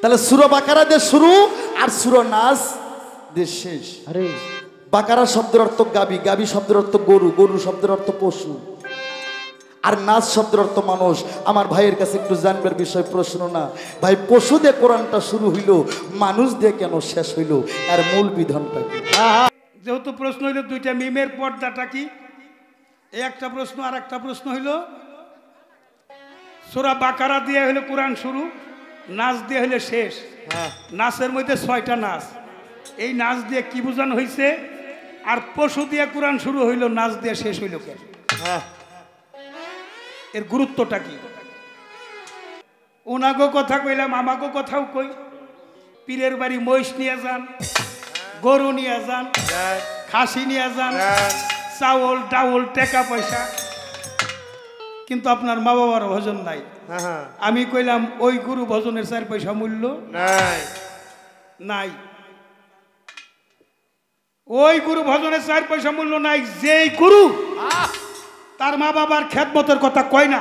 তাহলে সূরা বাকারা দিয়ে শুরু আর সূরা নাস দিয়ে শেষ। আরে বাকারা শব্দের অর্থ গাবি, গাবি শব্দের অর্থ গরু, গরু শব্দের অর্থ পশু, আর নাস শব্দের অর্থ মানুষ। আমার ভাইয়ের কাছে একটু জানবার বিষয় প্রশ্ন না ভাই, পশু দিয়ে কোরআনটা শুরু হইল, মানুষ দিয়ে কেন শেষ হইল, আর মূল বিধানটা কি? যেহেতু প্রশ্ন হইল দুইটা মিমের পর্দাটা কি, এই একটা প্রশ্ন। আর একটা প্রশ্ন হইল সূরা বাকারা দিয়ে হইলো কোরআন শুরু, নাচ দিয়ে হইলে শেষ। নাচের মধ্যে 6টা নাচ, এই নাচ দিয়ে কি বোঝানো হয়েছে? আর পশু দিয়ে কোরআন শুরু হইল, নাচ দিয়ে শেষ হইল কেন? এর গুরুত্বটা কি? ওনাগো কথা কইলাম, আমাগো কথাও কই। পীরের বাড়ি মহিষ নিয়ে যান, গরু নিয়ে যান, খাসি নিয়ে যান, চাউল ডাউল টাকা পয়সা, কিন্তু আপনার মা বাবার ভজন নাই। আমি কইলাম ওই গুরু ভজনের 4 পয়সা মূল্য নাই, নাই। ওই গুরু ভজনের 4 পয়সা মূল্য নাই। যেই গুরু তার মা বাবার খেদমতের কথা কয় না,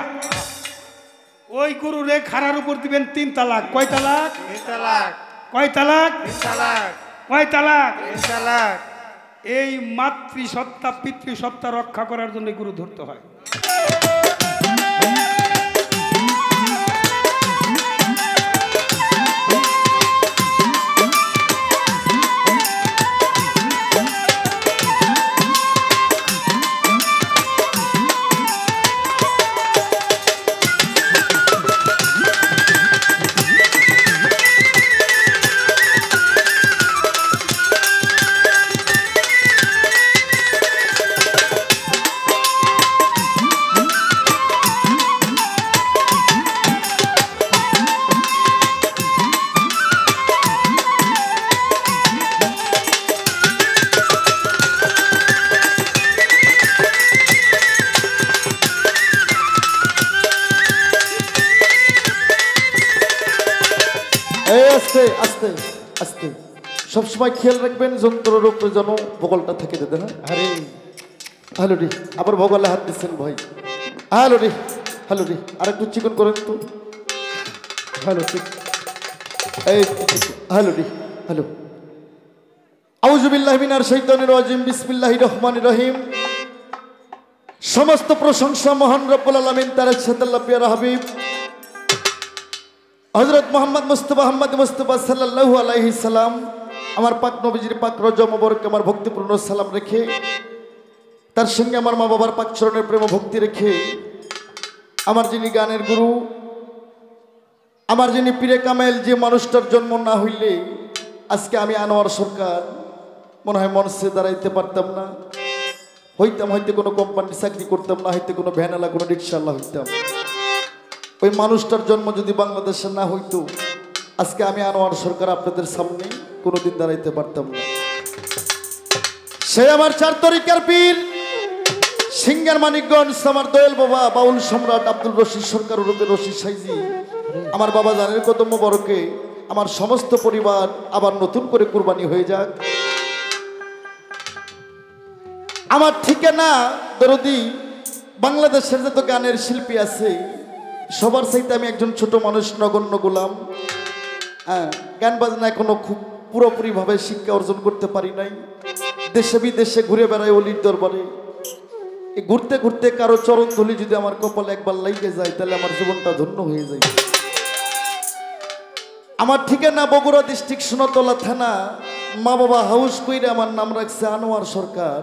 ওই গুরু রে খাড়ার উপর দিবেন 3 তালাক। কয় তালাক? 3 তালাক। কয় তালাক? 3 তালাক। কয় তালাক? 3 তালাক। এই মাতৃসত্তা পিতৃসত্তা রক্ষা করার জন্য গুরু ধরতে হয়। আস্তে আস্তে আস্তে সবসময় খেয়াল রাখবেন যন্ত্রের উপরে যেন বগলটা থেকে যেতে। হ্যাঁ, আরে হ্যালো রে, আবার বগলে হাত দিচ্ছেন ভাই। হ্যালো রে, হ্যালো রে, আর একটু চিকন করেন তো। হ্যালো ঠিক, এই হ্যালো রে, হ্যালো। আউযু বিল্লাহি মিনাশ শাইতানির রাজিম, বিসমিল্লাহির রহমানির রহিম। সমস্ত প্রশংসা মহান রব্বুল আলামিন তার সাথে আল্লাহ পিয়ারা হাবিব হযরত মুহাম্মদ মুস্তাফা সাল্লাল্লাহু আলাইহি সাল্লাম, আমার পাক নবীজির পাক রওজা মোবারক আমার ভক্তিপূর্ণ সালাম রেখে, তার সঙ্গে আমার মা বাবার পাক চরণের প্রেম ভক্তি রেখে, আমার যিনি গানের গুরু, আমার যিনি পীরে কামেল, যে মানুষটার জন্ম না হইলে আজকে আমি আনোয়ার সরকার মনে হয় মঞ্চে দাঁড়াইতে পারতাম না, হইতাম হয়তো কোনো কোম্পানির চাকরি করতাম না, হয়তো কোনো ভ্যানালা কোনো রিক্সাওয়ালা হইতাম। ওই মানুষটার জন্ম যদি বাংলাদেশে না হইতো, আজকে আমি আনোয়ার সরকার আপনাদের সামনে কোনোদিন দাঁড়াইতে পারতাম না। সে আমার 4 তরিকার পীর, সিঙ্গার মানিকগঞ্জ, আমার দয়াল বাবা বাউল সম্রাট আব্দুল রশিদ সরকার রূপে রশিদ সাইজি। আমার বাবা জানের কদম মোবারকে আমার সমস্ত পরিবার আবার নতুন করে কুরবানি হয়ে যাক। আমার ঠিকানা দরদি, বাংলাদেশের যত গানের শিল্পী আছে সবার চাইতে আমি একজন ছোট মানুষ, নগণ্য গোলাম। হ্যাঁ, গান বাজনা এখনো খুব পুরোপুরিভাবে শিক্ষা অর্জন করতে পারি নাই। দেশে বিদেশে ঘুরে বেড়াই অলির দরবারে। এই ঘুরতে ঘুরতে কারো চরণ ধুলি যদি আমার কপালে একবার লাইগে যায়, তাহলে আমার জীবনটা ধন্য হয়ে যায়। আমার ঠিকানা বগুড়া ডিস্ট্রিক্ট সোনাতলা থানা। মা বাবা হাউস কইরে আমার নাম রাখছে আনোয়ার সরকার।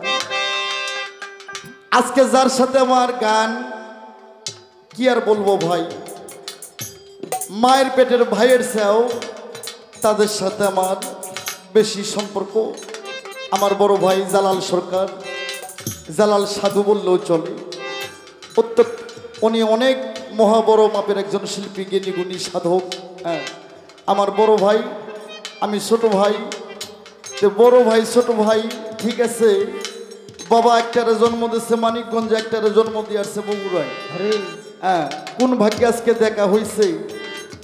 আজকে যার সাথে আমার গান, কি আর বলবো ভাই, মায়ের পেটের ভাইয়ের চেয়েও তাদের সাথে আমার বেশি সম্পর্ক। আমার বড় ভাই জালাল সরকার, জালাল সাধু বললেও চলে। উনি অনেক মহা বড় মাপের একজন শিল্পী, জ্ঞানী গুণী সাধক। হ্যাঁ, আমার বড় ভাই, আমি ছোট ভাই। বড় ভাই ছোট ভাই ঠিক আছে, বাবা একটারে জন্ম দিচ্ছে মানিকগঞ্জে, একটারে জন্ম দিয়ে আসছে বগুড়ায়। হ্যাঁ, কোন ভাগ্যে আজকে দেখা হয়েছে।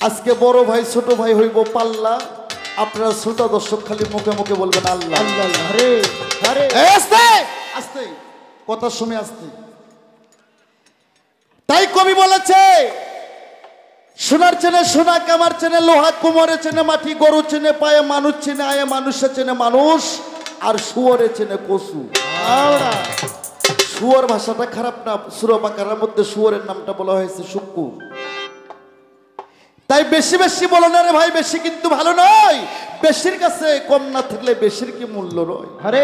আজকে বড় ভাই ছোট ভাই হইব পাল্লা। আপনারা শ্রোতা দর্শক খালি মুখে মুখে বলবেন আল্লাহ আল্লাহ। আস্তে আস্তে কথার সময় আসতে। তাই কবি বলেছে, সোনার চেনে সোনা, কামার চেনে লোহা, কুমোরে চেনে মাটি, গরু চেনে পায়ে মানুষ চেনে আয়ে, মানুষে চেনে মানুষ, আর শুয়োরে চেনে কচু। শুয়োর ভাষাটা খারাপ না, সূরা বাকারার মধ্যে শুয়োরের নামটা বলা হয়েছে শুক্কু। তাই বেশি বেশি বলো না রে ভাই, বেশি কিন্তু ভালো নয়। বেশির কাছে কম না থাকলে বেশির কি মূল্য রয়। আরে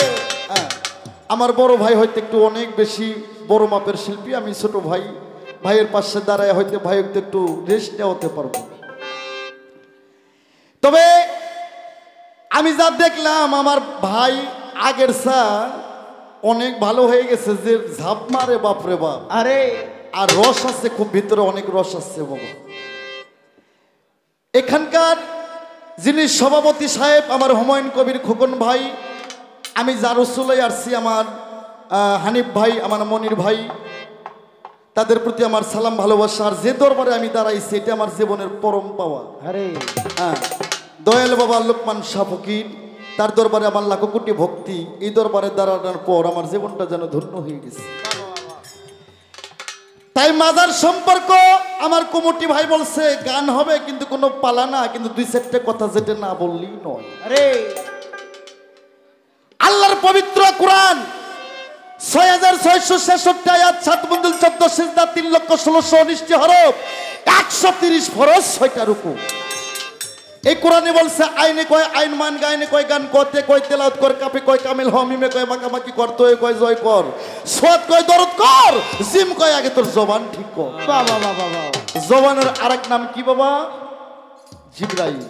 আমার বড় ভাই হয়তো একটু অনেক বেশি বড় মাপের শিল্পী, আমি ছোট ভাই, ভাইয়ের পাশে দাঁড়ায় হয়তো ভাই একটু রেস্ট নেওয়াতে পারবো। তবে আমি যা দেখলাম আমার ভাই আগের চা অনেক ভালো হয়ে গেছে, যে ঝাপ মারে বাপরে বাপ। আরে আর রস আছে খুব, ভিতরে অনেক রস আছে বাবা। এখানকার যিনি সভাপতি সাহেব আমার হুমায়ুন কবির খোকন ভাই, আমি যার উসুলে আসছি, আমার হানিফ ভাই, আমার মনির ভাই, তাদের প্রতি আমার সালাম ভালোবাসা। আর যে দরবারে আমি দাঁড়াইছি এটা আমার জীবনের পরম পাওয়া। আরে দয়াল বাবা লোকমান শাহ ফকির, তার দরবারে আমার লাখো কোটি ভক্তি। এই দরবারে দাঁড়ানোর পর আমার জীবনটা যেন ধন্য হয়ে গেছে। তাই মাজার সম্পর্ক আমার কমিটি ভাই বলছে গান হবে কিন্তু কোনো পালা না, কিন্তু দুই চারটে কথা যেটা না বললেই নয়। আরে আল্লাহর পবিত্র কোরআন 6666 আয়াত, 7 মঞ্জিল 14 সিজদা, 3,16,19 হরফ, 130 ফরজ, 6টা রুকু। এই কোরআনে বলছে আইনে কয় আইন মান, গায়নে কয় গান, কতে কয় তেলাওয়াত কর, কাপে কয় কামিল হ, মিমে কয় মাকামাকি কর, তোয়ে কয় জয় কর, সোয়াদ কয় দরদ কর, জিম কয় আগে তোর জবান ঠিক কর। বাবা বাবা বাবা, জবানের আরেক নাম কি বাবা? জিবরাইল।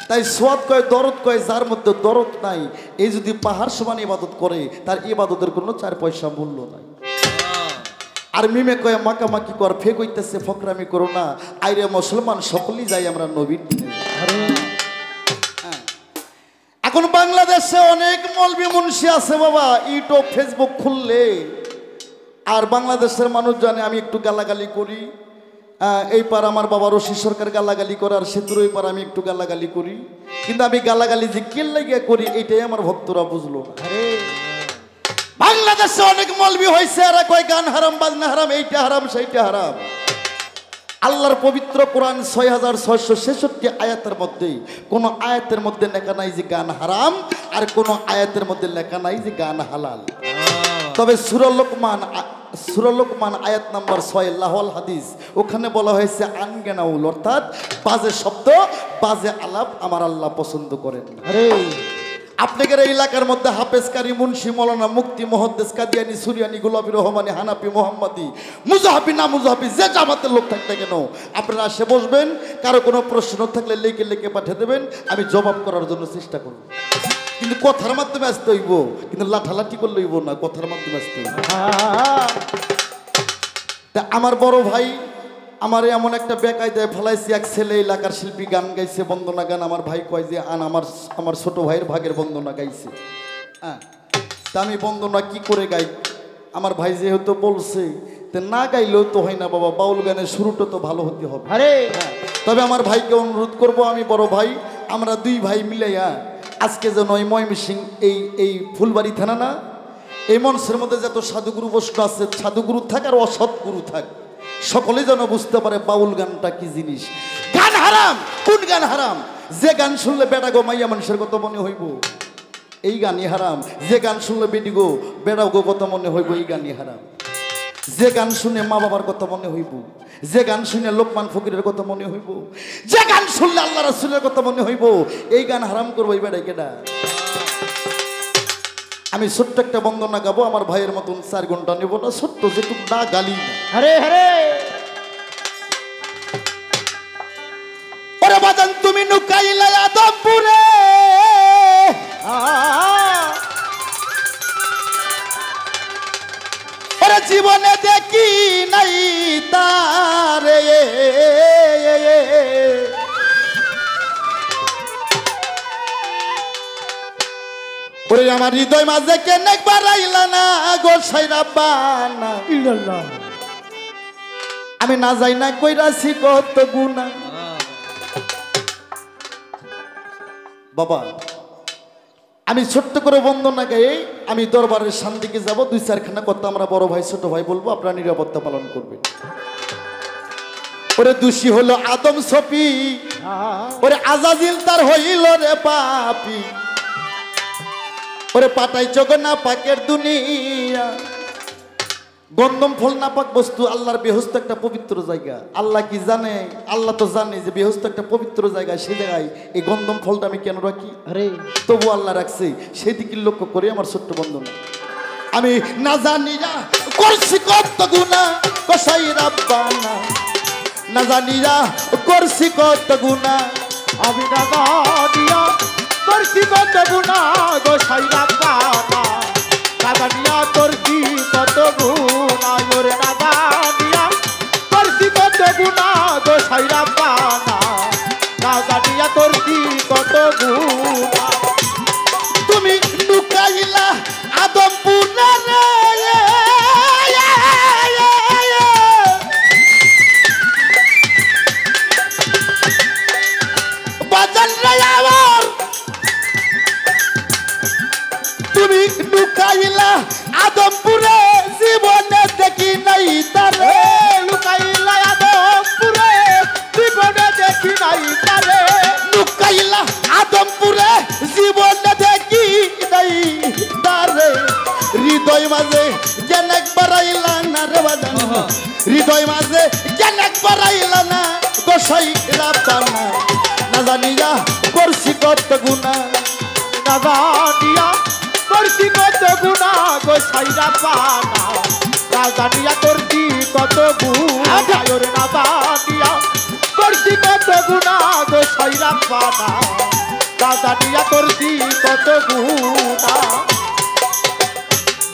তাই সোয়াদ কয় দরদ কয়, যার মধ্যে দরদ নাই এই যদি পাহাড় সমান ইবাদত করে তার ইবাদতের কোনো 4 পয়সা মূল্য নাই। আর মিমে কয় মাকামাকি কর, ফেক হইতেছে ফকরামি করো না, আইরে মুসলমান সকলেই যাই আমরা নবীর দিনে। এখন বাংলাদেশে অনেক মৌলবি মুন্সি আছে বাবা, ইউটিউব ফেসবুক খুললে আর বাংলাদেশের মানুষ জানে আমি একটু গালাগালি করি। এই পার আমার বাবা রশি সরকার গালাগালি করে, আর সেতুর ওই পার আমি একটু গালাগালি করি, কিন্তু আমি গালাগালি যে কেল লাগিয়া করি এইটাই আমার ভক্তরা বুঝলো না। বাংলাদেশে অনেক মৌলবি হয়েছে, আর কয় গান হারাম, বাজনা হারাম, এইটা হারাম, সেইটা হারাম। আল্লাহর পবিত্র কোরআন 6666 আয়াতের মধ্যে কোন আয়াতের মধ্যে লেখা নাই যে গান হারাম, আর কোন আয়াতের মধ্যে লেখা নাই যে গান হালাল। তবে সূরা লোকমান আয়াত নাম্বার 6 লাহল হাদিস, ওখানে বলা হয়েছে আনগানাউল, অর্থাৎ বাজে শব্দ, বাজে আলাপ আমার আল্লাহ পছন্দ করেন। আরে আপনাদের এই এলাকার মধ্যে হাফেজ, কারি, মুন্সি, মৌলানা, মুফতি, মুহাদ্দিস, কাদিয়ানি, সুরিয়ানি, গোলাপি, রহমানি, হানাফি, মোহাম্মদি, মুজাহাবি, না মুজাহাবি, যে জামাতের লোক থাকতে কেন আপনারা আসে বসবেন। কারো কোনো প্রশ্ন থাকলে লিখে লিখে পাঠিয়ে দেবেন, আমি জবাব করার জন্য চেষ্টা করব। কিন্তু কথার মাধ্যমে আসতে হইব, কিন্তু লাঠালাঠি করলে হইব না, কথার মাধ্যমে আসতে হইব। তা আমার বড় ভাই আমার এমন একটা বেকায়দায় ফেলাইছি, এক ছেলে এলাকার শিল্পী গান গাইছে, বন্দনা গান। আমার ভাই কয় যে আমার ছোট ভাইয়ের ভাগের বন্দনা গাইছে। হ্যাঁ, তা আমি বন্দনা কি করে গাই? আমার ভাই যেহেতু বলছে, তে না গাইলেও তো হয় না বাবা, বাউল গানের শুরুটা তো ভালো হতে হবে। আরে তবে আমার ভাইকে অনুরোধ করব, আমি বড় ভাই, আমরা দুই ভাই মিলাইয়া আজকে যেন ওই ময়মনসিংহ এই ফুলবাড়ি থানা না, এই মঞ্চের মধ্যে যত সাধুগুরু বসু আছে, সাধুগুরু থাক আর অসৎ গুরু থাক, সকলে যেন বুঝতে পারে বাউল গানটা কি জিনিস। গান হারাম, কোন গান হারাম? যে গান শুনলে বেটা গো মাইয়া মানুষের কথা মনে হইব, এই গানই হারাম। যে গান শুনলে বেটি গো বেড়া গো কথা মনে হইব, এই গানই হারাম। যে গান শুনে মা বাবার কথা মনে হইব, যে গান শুনে লোকমান ফকিরের কথা মনে হইব, যে গান শুনলে আল্লাহ রাসূলের কথা মনে হইব, এই গান হারাম করবো এই বেড়াই কেডা? আমি ছোট্ট একটা বন্দনা গাবো, আমার ভাইয়ের মতন 4 ঘন্টা নেব না, ছোট্ট যেটুক না গালি না। আরে আরে ওরে বাজান তুমি নুকাইলা আদমপুরে, ওরে জীবনে দেখি নাই তারে, ওরে আমার হৃদয় মাঝে কেন একবার আইলা না গো সাইরাবানা, ইল্লাল্লাহ, আমি না যাই না কইরাছি কত গুনাহ। বাবা আমি ছোট্ট করে বন্দনা গাই, আমি দরবারের শান্তিকে যাব, 2-4খানা কথা আমরা বড় ভাই ছোট ভাই বলবো, আপনারা নিরাপত্তা পালন করবেন। ওরে দোষী হলো আদম সফি, ওরে আজাজিল তার হইল রে পাপি, ওরে পাঠাইছ গো না পাকের দুনিয়া। গন্ধম ফল না পাক বস্তু আল্লাহর বেহস্ত একটা পবিত্র জায়গা। আল্লাহ কি জানে? আল্লাহ তো জানে যে বেহস্ত একটা পবিত্র জায়গা, সে জায়গায় এই গন্ধম ফলটা আমি কেন রাখি? আরে তবু আল্লাহ রাখছে, সেই দিকে লক্ষ্য করে আমার ছোট্ট বন্ধু, আমি না জানি না করছি কত গুনাহ কসাই রাব্বানা, না জানি না করছি কত গুনাহ, আমি না জানিয়া করছি কত গুনাহ গোসাই রাব্বানা, না জানিয়া করছি কত গুনাহ, ওরে না জানিয়া করছি কত গুনাহ গোসাই রাব্বানা, না জানিয়া করছি কত গুনাহ। তুমি লুকাইলা আদম পুনারে বাজান রে আমার, তুমি লুকাইলা আদমপুরে জীবনে দেখি নাই তারে, লুকাইলা আদমপুরে জীবনে দেখি নাই তারে, লুকাইলা আদমপুরে জীবনে দেখি নাই তারে, হৃদয় মাঝে যেন একবার আইলা না রে বাজান, হৃদয় মাঝে যেন একবার আইলা না গোসাই রাব্বানা, না জানিয়া করছি কত গুনাহ, না জানিয়া করছি কত গুনাহ গোসাই রাব্বানা, না জানিয়া করছি কত গুনাহ, ওরে না জানিয়া করছি কত গুনাহ গোসাই রাব্বানা, না জানিয়া করছি কত গুনাহ।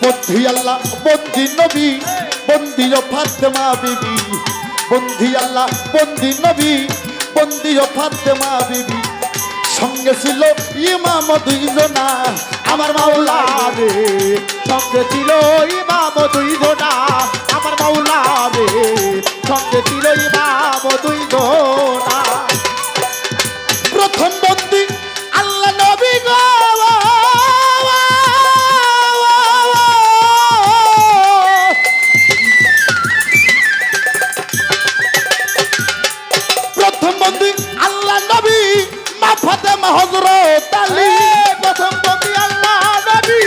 বন্ধি আল্লাহ বন্দি নবী বন্দি ফাতেমা বিবি, বন্ধি আল্লাহ বন্দি নবী বন্দি ফাতেমা বিবি, সঙ্গে ছিল ইমাম দুইজনা আমার মাওলা রে, সঙ্গে ছিল ইমাম দুইজনা আমার মাওলা রে, সঙ্গে ছিল ইমাম দুইজনা। প্রথম বন্দি আল্লাহ নবী গো, প্রথম বন্দি আল্লাহ নবী মা ফাতেমা হযরত আলী, প্রথম বন্দি আল্লাহ নবী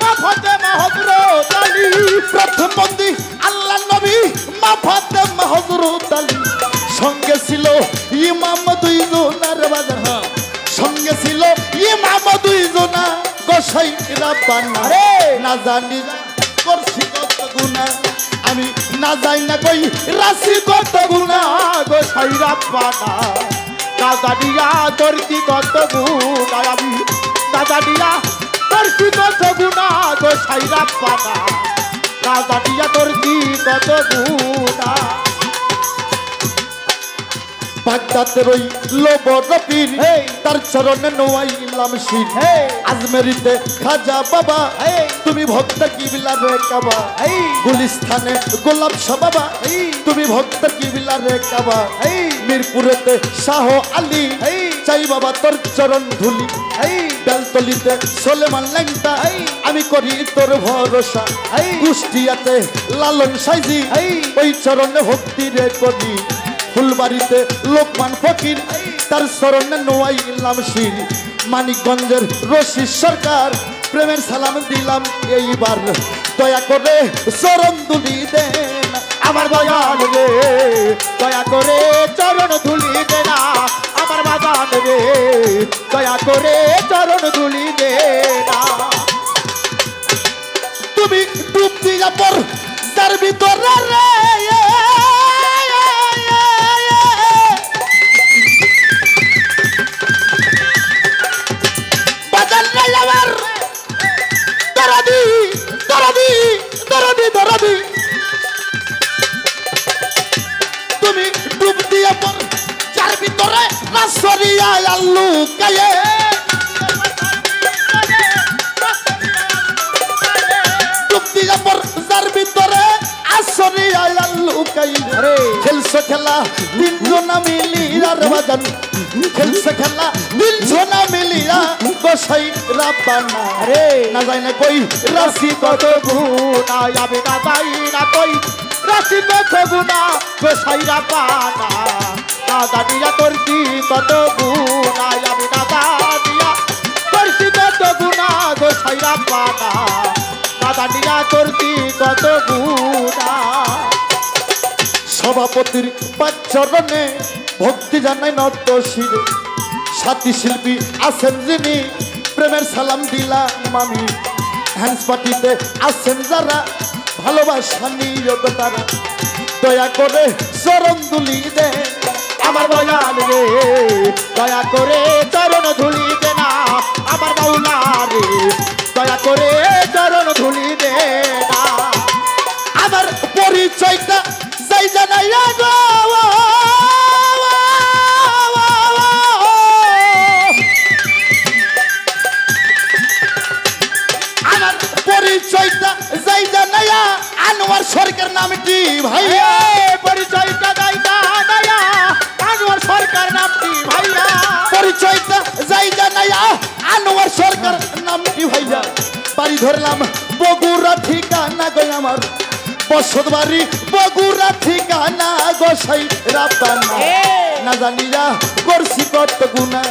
মা ফাতেমা হযরত আলী, প্রথম বন্দি আল্লাহ নবী মা ফাতেমা হযরত আলী, সঙ্গে ছিল ইমাম দুইজনার বাজার, সঙ্গে ছিল ইমাম দুইজনা গোসাই রাব্বানা, না জানি করছি কত গুনাহ, আমি না যাই না কই রাশি কত গুনাহ গোসাই রাব্বানা, না জানিয়া করছি কত গুনাহ, আমি না জানিয়া করছি কত গুনাহ গোসাই রাব্বানা, না জানিয়া করছি কত গুনাহ। বাগদাদের ওই লোবর পীর তার চরণে নোয়াইলাম শির, আজমেরিতে খাজা বাবা তুমি ভক্ত কিবলা রে কাবা, গুলিস্তানে গোলাপ শাহ বাবা তুমি ভক্ত কিবলা রে কাবা, মিরপুরেতে শাহ আলী চাই বাবা তোর চরণ ধুলি, বেলতলিতে সোলেমান ল্যাংটা আমি করি তোর ভরসা, কুষ্টিয়াতে লালন সাইজি ওই চরণে ভক্তি রে করি, ফুলবাড়িতে লোকমান ফকির তার চরণে নোয়াইলাম শির, মানিকগঞ্জের রশিদ সরকার প্রেমের সালাম দিলাম এইবার, দয়া করে চরণ দুলি দেন আমার বাজান রে, দয়া করে চরণ ধুলি দে না আমার বাজান রে, দয়া করে চরণ ধুলি দে না। তুমি ডুব দিয়া পর তার ভিতরে রে, বাজান রে আমার দরদি দরদি দরদি দরদি, তুমি ডুব দিয়া পর যার ভিতরে রাসরিয়া আল্লু কায়ে, ডুব দিয়া পর যার ভিতরে আসরিয়া আল্লু কায়ে, খেলছো খেলা তিনজনা মিলিয়া রে বাজান, খেলছে খেলা তিনজনা মিলিয়া গোসাই রাব্বানা, না যাই না কই রাশি কত গুনাহ, আমি না যাই না কই রাশি কত গুণা গোসাইরা পানা না জানিয়া করছি কত গুণা আমি না জানিয়া করছি কত গুণা গোসাইরা পানা না জানিয়া করছি কত গুণা সভাপতির পাঁচরণে ভক্তি জানাই নত শিরে সাথী শিল্পী আছেন যিনি প্রেমের সালাম দিলাম আমি হ্যান্ডস পার্টিতে আছেন যারা ভালোবাসা নিয়োগ তারা দয়া করে চরণ দুলি দে আমার দয়াল রে দয়া করে চরণ ধুলি দে না আমার মাওলা রে দয়া করে চরণ ধুলি দে না আমার পরিচয়টা যাই জানাইয়া গো আমার পরিচয়টা যাই জানাইয়া আনোয়ার সরকার নামটি ভাইয়া পরিচয়টা যাই জানাইয়া আনোয়ার সরকার নামটি ভাইয়া পরিচয়টা যাই জানাইয়া আনোয়ার সরকার নামটি ভাইয়া বাড়ি ধরলাম বগুড়া ঠিকানা গো আমার বসত বাড়ি বগুড়া ঠিকানা গোসাই রাব্বানা না জানিয়া করছি কত গুণা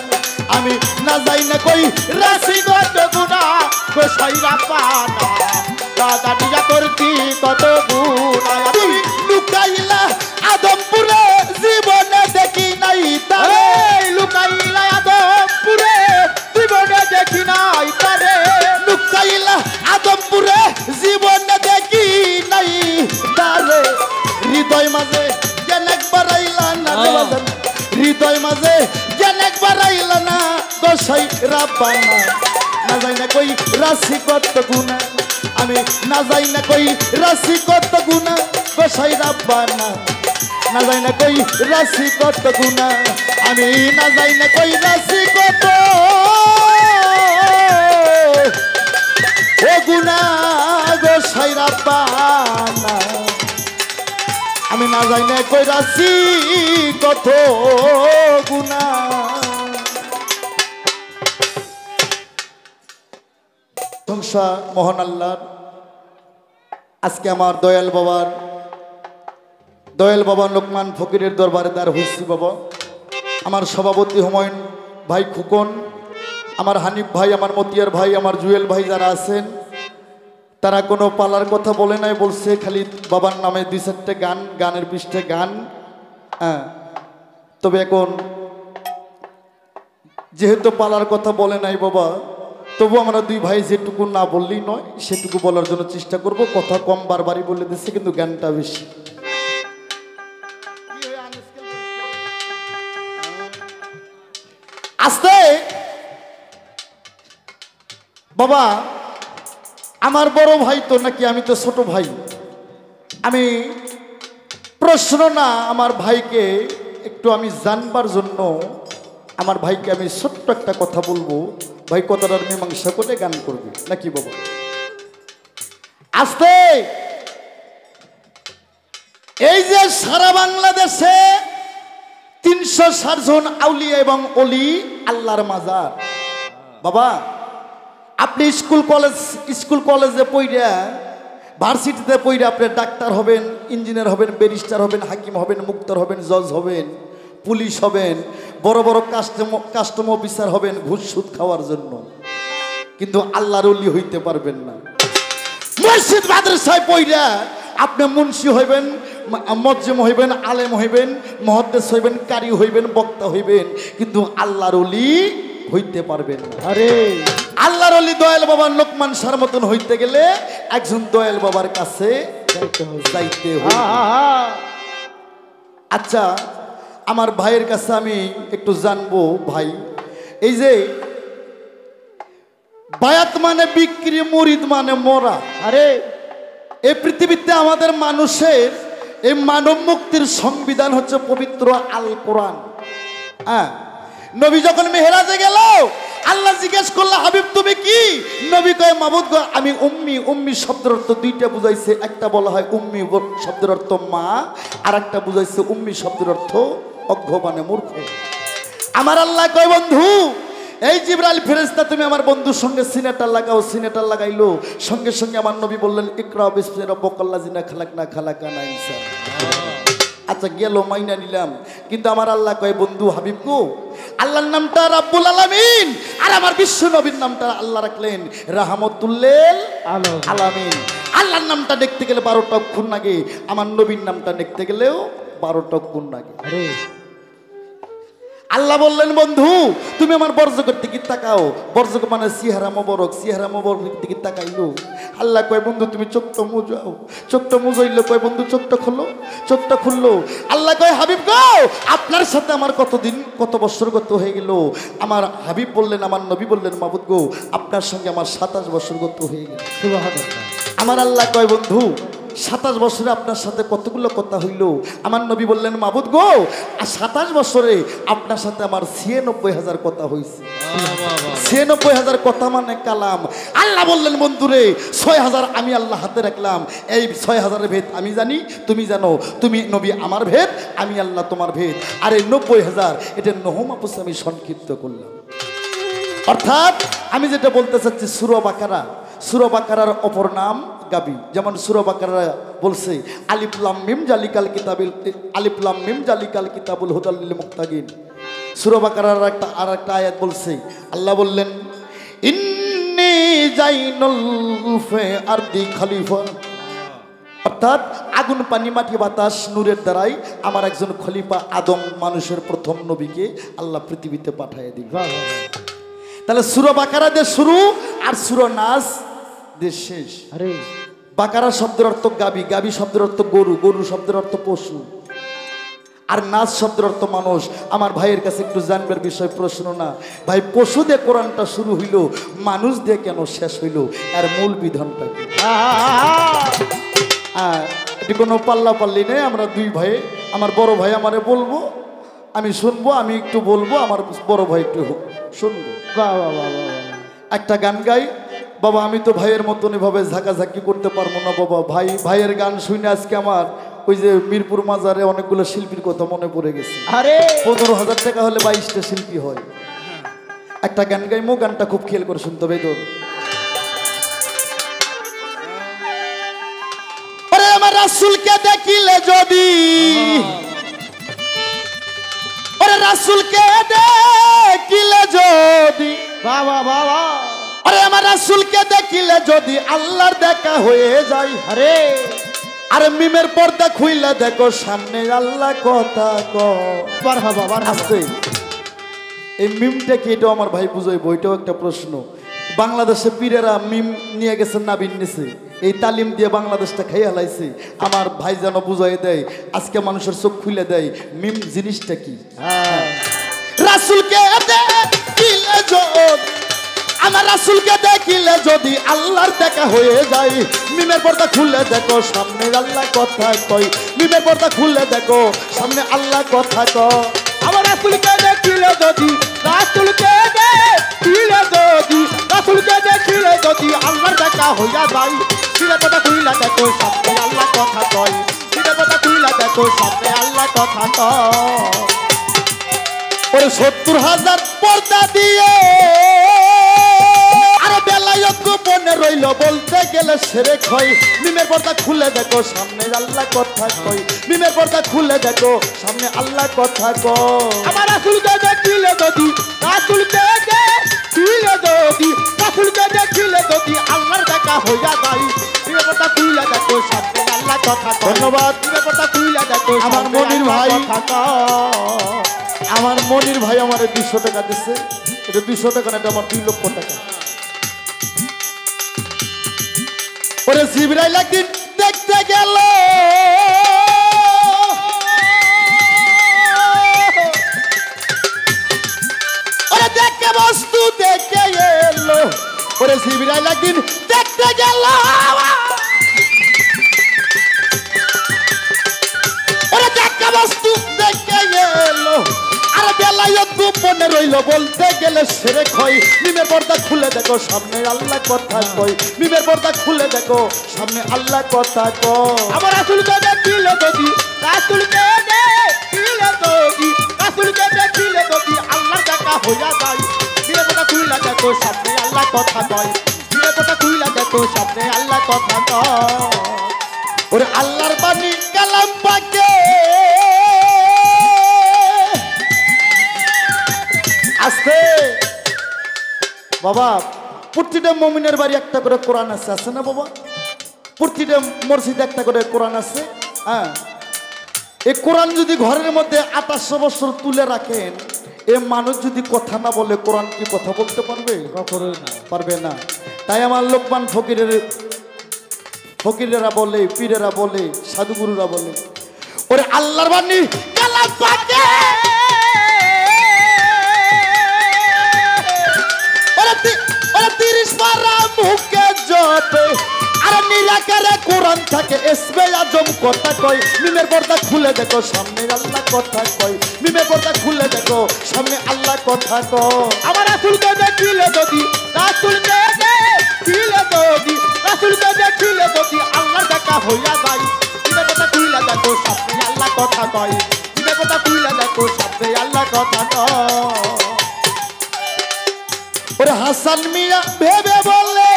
আমি না যাই না কই রাশি কত গুণা গোসাইরা পানা না জানিয়া করছি কত গুণা তুমি লুকাইলা আদমপুরে জীবনে দেখি নাই তারে লুকাইলা আদমপুরে জীবনে দেখি নাই তারে লুকাইলা আদমপুরে জীবনে দেখি নাই তারে হৃদয় মাঝে জ্ঞান একবার আইলা না হৃদয় মাঝে জ্ঞান একবার আইলা না গোসাই রাব্বানা না যাই না কই রাশি কত গুণা আমি না যাই না কই রাশি কত গুণা গোসাই রাব্বানা না যাই না কই রাশি কত গুণা আমি না যাই না কই রাশি কত ও গুণা গোসাই রাব্বানা আমি না যাই না কই রাশি কত গুণা প্রশংসা মহান আল্লাহর। আজকে আমার দয়াল বাবা লোকমান ফকিরের দরবারে দাঁড় হয়েছি বাবা। আমার সভাপতি হুমায়ুন ভাই খুকন, আমার হানিফ ভাই, আমার মতিয়ার ভাই, আমার জুয়েল ভাই যারা আছেন তারা কোনো পালার কথা বলে নাই, বলছে খালি বাবার নামে 2-4টে গানের পৃষ্ঠে গান। হ্যাঁ, তবে এখন যেহেতু পালার কথা বলে নাই বাবা, তবু আমরা দুই ভাই যেটুকু না বললেই নয় সেটুকু বলার জন্য চেষ্টা করব। কথা কম বারবারই বলে দিচ্ছে কিন্তু গানটা বেশি। আস্তে বাবা, আমার বড় ভাই তো নাকি আমি তো ছোট ভাই। আমি প্রশ্ন না, আমার ভাইকে একটু আমি জানবার জন্য আমার ভাইকে আমি ছোট্ট একটা কথা বলবো। ভাই কথাটার মীমাংসা করে গান করবে নাকি বাবা? আস্তে, এই যে সারা বাংলাদেশে 360 জন আউলিয়া এবং অলি আল্লাহর মাজার বাবা। আপনি স্কুল কলেজে পড়িয়া, ভার্সিটিতে পড়িয়া আপনি ডাক্তার হবেন, ইঞ্জিনিয়ার হবেন, ব্যারিস্টার হবেন, হাকিম হবেন, মুক্তার হবেন, জজ হবেন, পুলিশ হবেন, বড় বড় কাস্টম অফিসার হবেন ঘুষ সুদ খাওয়ার জন্য, কিন্তু আল্লাহর ওলি হইতে পারবেন না। মসজিদ মাদ্রাসায় পড়িয়া আপনি মুন্সি হইবেন, মজ্জেম হইবেন, আলেম হইবেন, মুহাদ্দিস হইবেন, কারি হইবেন, বক্তা হইবেন, কিন্তু আল্লাহর ওলি হইতে পারবেন না। আরে আল্লাহর ওলি দয়াল বাবার লোকমান সার মতন হইতে গেলে একজন দয়াল বাবার কাছে যাইতে হবে। আচ্ছা, আমার ভাইয়ের কাছে আমি একটু জানবো ভাই, এই যে বায়াত মানে বিক্রি, মুরিদ মানে মরা। আরে এই পৃথিবীতে আমাদের মানুষের এই মানব মুক্তির সংবিধান হচ্ছে পবিত্র আল কোরআন। হ্যাঁ, নবী যখন মেহেরাজে গেল আল্লাহ জিজ্ঞেস করলো, হাবিব তুমি কি? নবী কয়, মাবুদ গো আমি উম্মি। উম্মি শব্দের অর্থ দুইটা বুঝাইছে, একটা বলা হয় উম্মি শব্দের অর্থ মা, আর একটা বুঝাইছে উম্মি শব্দের অর্থ অজ্ঞ মানে মূর্খ। আমার আল্লাহ কয়, বন্ধু এই জিবরাইল ফেরেশতা তুমি আমার বন্ধুর সঙ্গে সিনেটার লাগাও। সিনেটার লাগাইলো, সঙ্গে সঙ্গে আমার নবী বললেন ইকরা বিসমি রাব্বিকাল্লাযিনা খালাকনা খালাকানা ইনসান। আচ্ছা গেল, মাইনা নিলাম, কিন্তু আমার আল্লাহ কয় বন্ধু হাবিব গো, আল্লাহর নামটা রাব্বুল আলামিন আর আমার বিশ্ব নবীর নামটা আল্লাহ রাখলেন রাহমাতুল্লিল আলামিন। আল্লাহর নামটা দেখতে গেলে 12টা অক্ষর লাগে, আমার নবীর নামটা দেখতে গেলেও 12টা অক্ষর লাগে। আল্লাহ বললেন বন্ধু তুমি আমার বর্জকের দিকে তাকাও। বর্জক মানে সিহারা মোবারক, সিহারা মোবারকের দিকে তাকাইলো। আল্লাহ কয় বন্ধু তুমি চোখটা মুজাও। চোখটা মুজাইলো, কয় বন্ধু চোখটা খোলো। চোখটা খুললো। আল্লাহ কয় হাবিব গো, আপনার সাথে আমার কতদিন কত বছর গত হয়ে গেল। আমার হাবিব বললেন, আমার নবী বললেন মাবুদ গো, আপনার সঙ্গে আমার 27 বছর গত হয়ে গেল। আমার আল্লাহ কয় বন্ধু 27 বছরে আপনার সাথে কতগুলো কথা হইল। আমার নবী বললেন মাবুদ গো, 27 বছরে আপনার সাথে আমার 96,000 কথা হয়েছে। 96,000 কথা মানে কালাম। আল্লাহ বললেন বন্ধুরে 6,000 আমি আল্লাহ হাতে রাখলাম। এই 6,000-এর ভেদ আমি জানি, তুমি জানো। তুমি নবী আমার ভেদ, আমি আল্লাহ তোমার ভেদ। আর এই 90,000 এটা নহমাপুস আমি সংক্ষিপ্ত করলাম। অর্থাৎ আমি যেটা বলতে চাচ্ছি, সূরা বাকারা, সূরা বাকারার অপর নাম গাবি। যেমন সূরা বাকারা বলছে আলিফ লাম মিম জালিকাল কিতাবিল, আলিফ লাম মিম জালিকাল কিতাবুল হুদাল লিল মুত্তাকিন। সূরা বাকারার আরেকটা আয়াত বলছে, আল্লাহ বললেন ইন্নী জাইনুল ফি আরদি খলিফা। অর্থাৎ আগুন পানি মাটি বাতাস নূরের দ্বারাই আমার একজন খলিফা আদম মানুষের প্রথম নবীকে আল্লাহ পৃথিবীতে পাঠিয়ে দিবে। তাহলে সূরা বাকারা দিয়ে শুরু আর সূরা নাস দিয়ে শেষ। আরে বাকারা শব্দের অর্থ গাবি, গাবি শব্দের অর্থ গরু, গরু শব্দের অর্থ পশু, আর নাস শব্দের অর্থ মানুষ। আমার ভাইয়ের কাছে একটু জানবার বিষয় প্রশ্ন না ভাই, পশু দিয়ে কোরআনটা শুরু হইল, মানুষ দিয়ে কেন শেষ হইল? এর মূল বিধানটা কি? এটি কোনো পাল্লা পাল্লি নেই। আমরা দুই ভাই, আমার বড় ভাই আমারে বলবো, আমি শুনবো, আমি একটু বলবো, আমার বড় ভাই একটু শুনবো। একটা গান গাই বাবা। আমি তো ভাইয়ের মতন এভাবে ঝাঁকাঝাঁকি করতে পারবো না বাবা। ভাইয়ের গান শুনে আজকে আমার ওই যে মিরপুর মাজারে অনেকগুলো শিল্পীর কথা মনে পড়ে গেছে। আরে 15,000 টাকা হলে 22টা শিল্পী হয়। একটা গান গাইমো, গানটা খুব খেয়াল করে শুনতে হবে। আরে আমার রাসূলকে দেখিলে যদি, আরে রাসূলকে দেখিলে যদি, বাবা বাবা, আরে আমার রাসূলকে দেখিলে যদি আল্লাহর দেখা হয়ে যায়। আরে আরে মিমের পর্দা খুইলা দেখো সামনে আল্লাহ কথা কর। বাবা আসতে এই মিমটা কি? এটাও আমার ভাই বুঝাই, বইটাও একটা প্রশ্ন। বাংলাদেশে পীরেরা মিম নিয়ে গেছেন নাবিন নিছে, এই তালিম দিয়ে বাংলাদেশটা খাইয়া হালাইছে। আমার ভাই যেন বুঝাই দেয়, আজকে মানুষের চোখ খুলে দেয় মিম জিনিসটা কি। রাসূলকে দেখিলে যদি, আমার রাসূলকে দেখিলে যদি আল্লাহর দেখা হয়ে যায়। মিমের পর্দা খুলে দেখো সামনে আল্লাহ কথা কয়। মিমের পর্দা খুলে দেখো সামনে আল্লাহ কথা কয়। আমার রাসূলকে দেখিলে যদি, রাসূলকে দেখিলে যদি, রাসূলকে দেখিলে যদি আল্লাহর দেখা হইয়া যায়। মিমের পর্দা খুলে দেখো সামনে আল্লাহ কথা কয়। মিমের পর্দা খুলে দেখো সামনে আল্লাহ কথা কয়। ওরে 70,000 পর্দা দিয়ে আরে বেলায়ত গোপনে রইল, বলতে গেলে সেরে খয়। মিমের পর্দা খুলে দেখো সামনে আল্লাহ কথা কয়। মিমের পর্দা খুলে দেখো সামনে আল্লাহ কথা কয়। আমার রাসূলকে দেখিলে যদি, রাসূলকে দেখিলে যদি, রাসূলকে দেখিলে যদি আল্লাহর দেখা হইয়া যায়। মিমের পর্দা খুলে দেখো সামনে আল্লাহ কথা কয়। ধন্যবাদ। মিমের পর্দা খুলে দেখো আমার মনির ভাই, কথা কয়। আমার মনির ভাই আমার 200 টাকা দিচ্ছে। এটা 200 টাকা না, এটা আমার 2 লক্ষ টাকা। ওরে জিবরাইল একদিন দেখতে গেল, ওরে দেখে বস্তু দেখে এলো। ওরে জিবরাইল একদিন দেখতে গেল, ওরে দেখে বস্তু দেখে এলো। আর বেলায়ত গোপনে রইল, বলতে গেলে সেরে খয়। মিমের পর্দা খুলে দেখো সামনে আল্লাহ কথা কয়। মিমের পর্দা খুলে দেখো সামনে আল্লাহ কথা কয়। আমার রাসূলকে দেখিলে যদি, রাসূলকে দেখিলে যদি, রাসূলকে দেখিলে যদি আল্লাহর দেখা হইয়া যায়। মিমের খুইলা দেখো সামনে আল্লাহ কথা কয় দিনের পর্দা খুইলা দেখো সামনে আল্লাহ কথা কয় ওরে আল্লাহর বাণী কালাম পাকে আস্তে বাবা প্রতিটা মুমিনের বাড়ি একটা করে কোরআন আছে, আছে না বাবা? প্রতিটা মসজিদে একটা করে কোরআন আছে। হ্যাঁ, এই কোরআন যদি ঘরের মধ্যে 2800 বছর তুলে রাখেন, এ মানুষ যদি কথা না বলে কোরআন কি কথা বলতে পারবে? পারবে না। তাই আমার লোকমান ফকিরেরা বলে, পীরেরা বলে, সাধুগুরুরা বলে ওরে আল্লাহর বাণী কালাম পাকে ওরে 30 পারা মুখে জপে আর নিরাকারে কোরআন থাকে ইসমে আজম কথা কয় মিমের পর্দা খুলে দেখো সামনে আল্লাহ কথা কয় মিমের পর্দা খুলে দেখো সামনে আল্লাহ কথা কয় আমার রাসূলকে দেখিলে যদি রাসূলকে দেখিলে যদি রাসূলকে দেখিলে যদি আল্লাহর দেখা হইয়া যায় দিনের পর্দা খুইলা দেখো সামনে আল্লাহ কথা কয় দিনের পর্দা খুইলা দেখো সামনে আল্লাহ কথা কয় ওরে হাসান মিয়া ভেবে বলে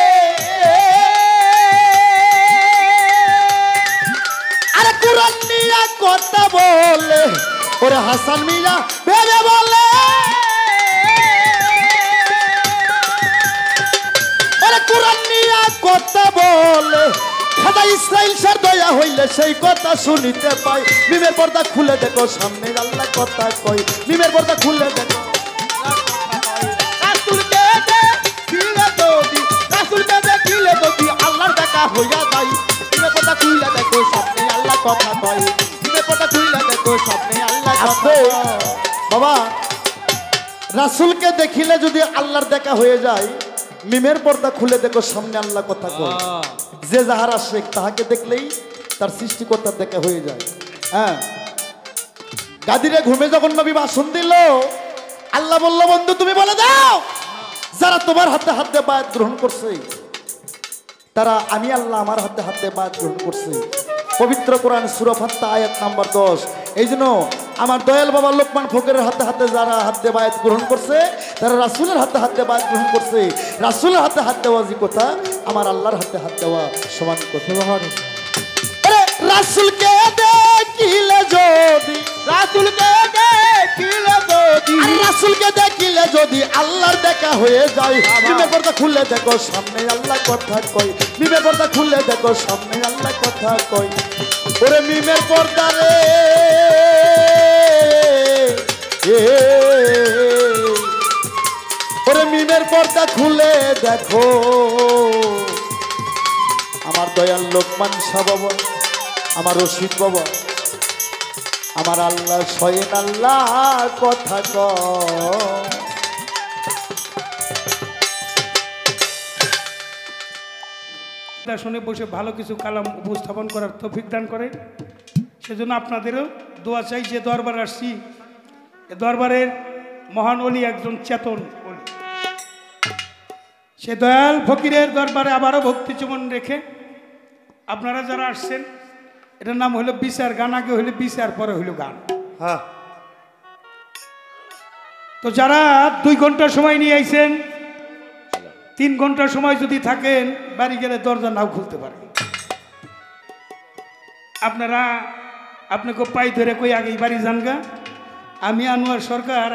আরে কোরআন নিয়ে কথা বলে ওরে হাসান মিয়া ভেবে বলে ওরে কোরআন নিয়ে কথা বলে খাদা ইসরাইল সার দয়া হইলে সেই কথা শুনিতে পাই মিমের পর্দা খুলে দেখো সামনে আল্লাহ কথা কই মিমের পর্দা খুলে দেখো আল্লাহর দেখা হইয়া যায় দিনের পর্দা খুইলা দেখো সামনে আল্লাহ কথা কয় দিনের পর্দা খুইলা দেখো সামনে আল্লাহ কথা বাবা রাসূলকে দেখিলে যদি আল্লাহর দেখা হয়ে যায় মিমের পর্দা খুলে দেখো সামনে আল্লাহ কথা কয় যে যাহার আশেক তাহাকে দেখলেই তার সৃষ্টিকর্তার দেখা হয়ে যায়। হ্যাঁ, গাদিরে ঘুমে যখন নবী ভাষণ দিল আল্লাহ বলল বন্ধু তুমি বলে দাও যারা তোমার হাতে হাতে বায়াত গ্রহণ করছে তারা আমি আল্লাহ আমার হাতে হাতে বায়াত গ্রহণ করছে। পবিত্র কোরআন সূরা ফাত্তাহ আয়াত নাম্বার 10। এই জন্য আমার দয়াল বাবা লোকমান ফকিরের হাতে হাতে যারা হাতে বায়াত গ্রহণ করছে তারা রাসূলের হাতে হাতে বায়াত গ্রহণ করছে। রাসূলের হাতে হাত দেওয়া যে কথা আমার আল্লাহর হাতে হাত দেওয়া সমান কথা। আরে রাসূলকে দেখিলে যদি রাসূলকে দেখিলে যদি রাসূলকে দেখিলে যদি আল্লাহর দেখা হয়ে যায় মিমের পর্দা খুলে দেখো সামনে আল্লাহ কথা কয় মিমের পর্দা খুলে দেখো সামনে আল্লাহ কথা কয় ওরে মিমের পর্দা রে ওরে মিমের পর্দা খুলে দেখো আমার দয়াল লোকমান শাহ বাবা আমার রশিদ বাবা আমার আল্লাহ স্বয়ং আল্লাহ কথা শুনে বসে ভালো কিছু কালাম উপস্থাপন করার তৌফিক দান করে। সেজন্য আপনাদেরও দোয়া চাই। যে দরবারে আসছি এ দরবারের মহান অলি একজন চেতন অলি, সে দয়াল ফকিরের দরবারে আবারও ভক্তি চুমন রেখে আপনারা যারা আসছেন এটার নাম হলো বিচার গান। আগে হইলে বিচার, পরে হইল গান। হ্যাঁ, তো যারা 2 ঘন্টা সময় নিয়ে আইছেন 3 ঘন্টা সময় যদি থাকেন বাড়ি গেলে দরজা নাও খুলতে পারেন। আপনারা আপনাকে পাই ধরে কই আগেই বাড়ি যান গা। আমি আনোয়ার সরকার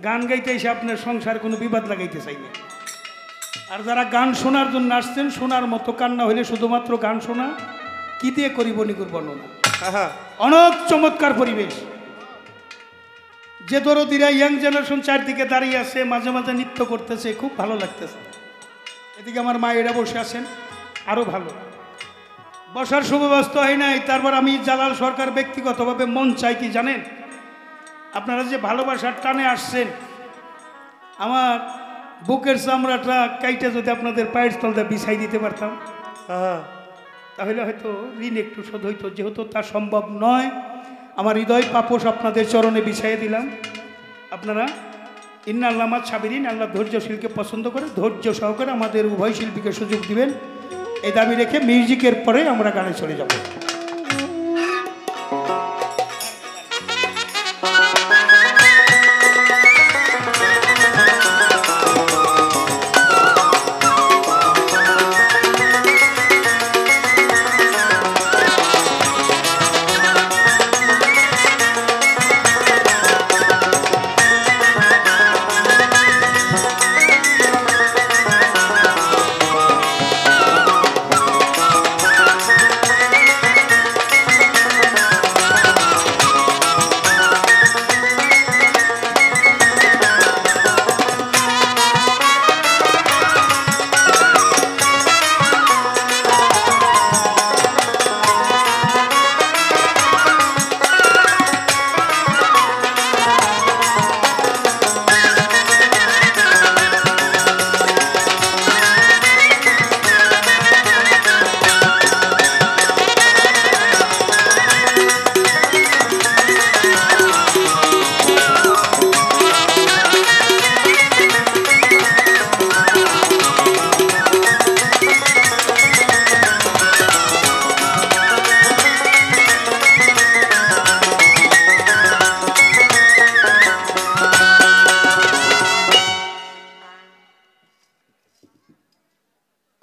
গান গাইতে এসে আপনার সংসার কোনো বিবাদ লাগাইতে চাই না। আর যারা গান শোনার জন্য আসছেন শোনার মতো কান্না হইলে শুধুমাত্র গান শোনা কি দিয়ে করিব নিকুর বর্ণনা। অনেক চমৎকার পরিবেশ। যে দরদিরা ইয়াং জেনারেশন চারদিকে দাঁড়িয়ে আছে, মাঝে মাঝে নৃত্য করতেছে, খুব ভালো লাগতেছে। এদিকে আমার মায়েরা বসে আছেন, আরও ভালো। বসার সুব্যবস্থা হয় নাই, তারপর আমি জালাল সরকার ব্যক্তিগতভাবে মন চাই কি জানেন, আপনারা যে ভালোবাসার টানে আসছেন, আমার বুকের চামড়াটা কাইটে যদি আপনাদের পায়ের তলটা বিছাই দিতে পারতাম তাহলে হয়তো ঋণ একটু শোধ হইতো। যেহেতু তা সম্ভব নয়, আমার হৃদয় পাপোশ আপনাদের চরণে বিছাইয়ে দিলাম। আপনারা ইন্নাল্লামা সাবিরিন, আল্লাহ ধৈর্যশীলকে পছন্দ করে, ধৈর্য সহকারে আমাদের উভয় শিল্পীকে সুযোগ দিবেন এই দাবি রেখে মিউজিকের পরে আমরা গানে চলে যাব।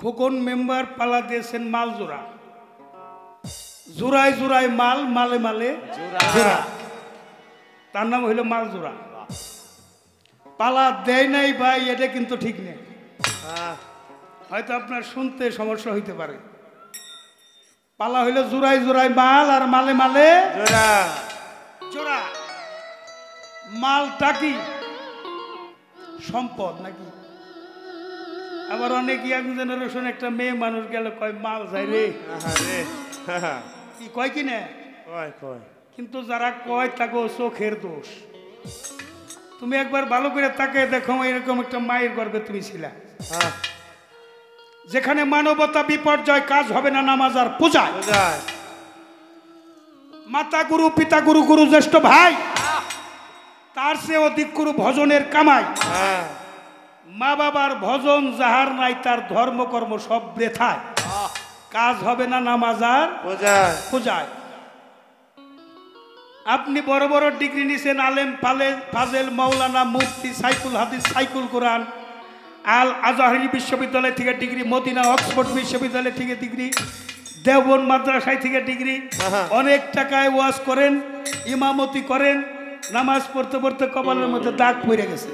খোকন মেম্বার পালা দিয়েছেন মাল জোড়া, জোড়ায় জোড়ায় মাল, মালে মালে জোড়া, তার নাম হইল মাল জোড়া। পালা দেয় নাই ভাই, এটা কিন্তু ঠিক নেই। হয়তো আপনার শুনতে সমস্যা হইতে পারে। পালা হইল জোড়ায় জোড়ায় মাল আর মালে মালে জোড়া। মালটা কি সম্পদ নাকি? আবার অনেক ইয়াং জেনারেশন একটা মেয়ে মানুষ গেল কয় মাল যাই রে, কি কয় কি না? কিন্তু যারা কয় তাকে চোখের দোষ। তুমি একবার ভালো করে তাকে দেখো, এরকম একটা মায়ের গর্ভে তুমি ছিলা, যেখানে মানবতা বিপর্যয়, কাজ হবে না নামাজ আর পূজায়। মাতা গুরু, পিতা গুরু, গুরু জ্যেষ্ঠ ভাই, তার চেয়ে অধিক গুরু ভজনের কামাই। মা বাবার ভজন যাহার নাই, তার ধর্মকর্ম সব বৃথায়, কাজ হবে না নামাজ আর পূজায়। আপনি বড় বড় ডিগ্রি নিছেন, আলেম ফাজেল, মাওলানা, মুফতি, সাইকুল হাদিস, সাইকুল কোরআন, আল আজহারি বিশ্ববিদ্যালয় থেকে ডিগ্রি, মদিনা অক্সফোর্ড বিশ্ববিদ্যালয় থেকে ডিগ্রি, দেওবন্দ মাদ্রাসায় থেকে ডিগ্রি, অনেক টাকায় ওয়াজ করেন, ইমামতি করেন, নামাজ পড়তে পড়তে কপালের মধ্যে দাগ পড়ে গেছে।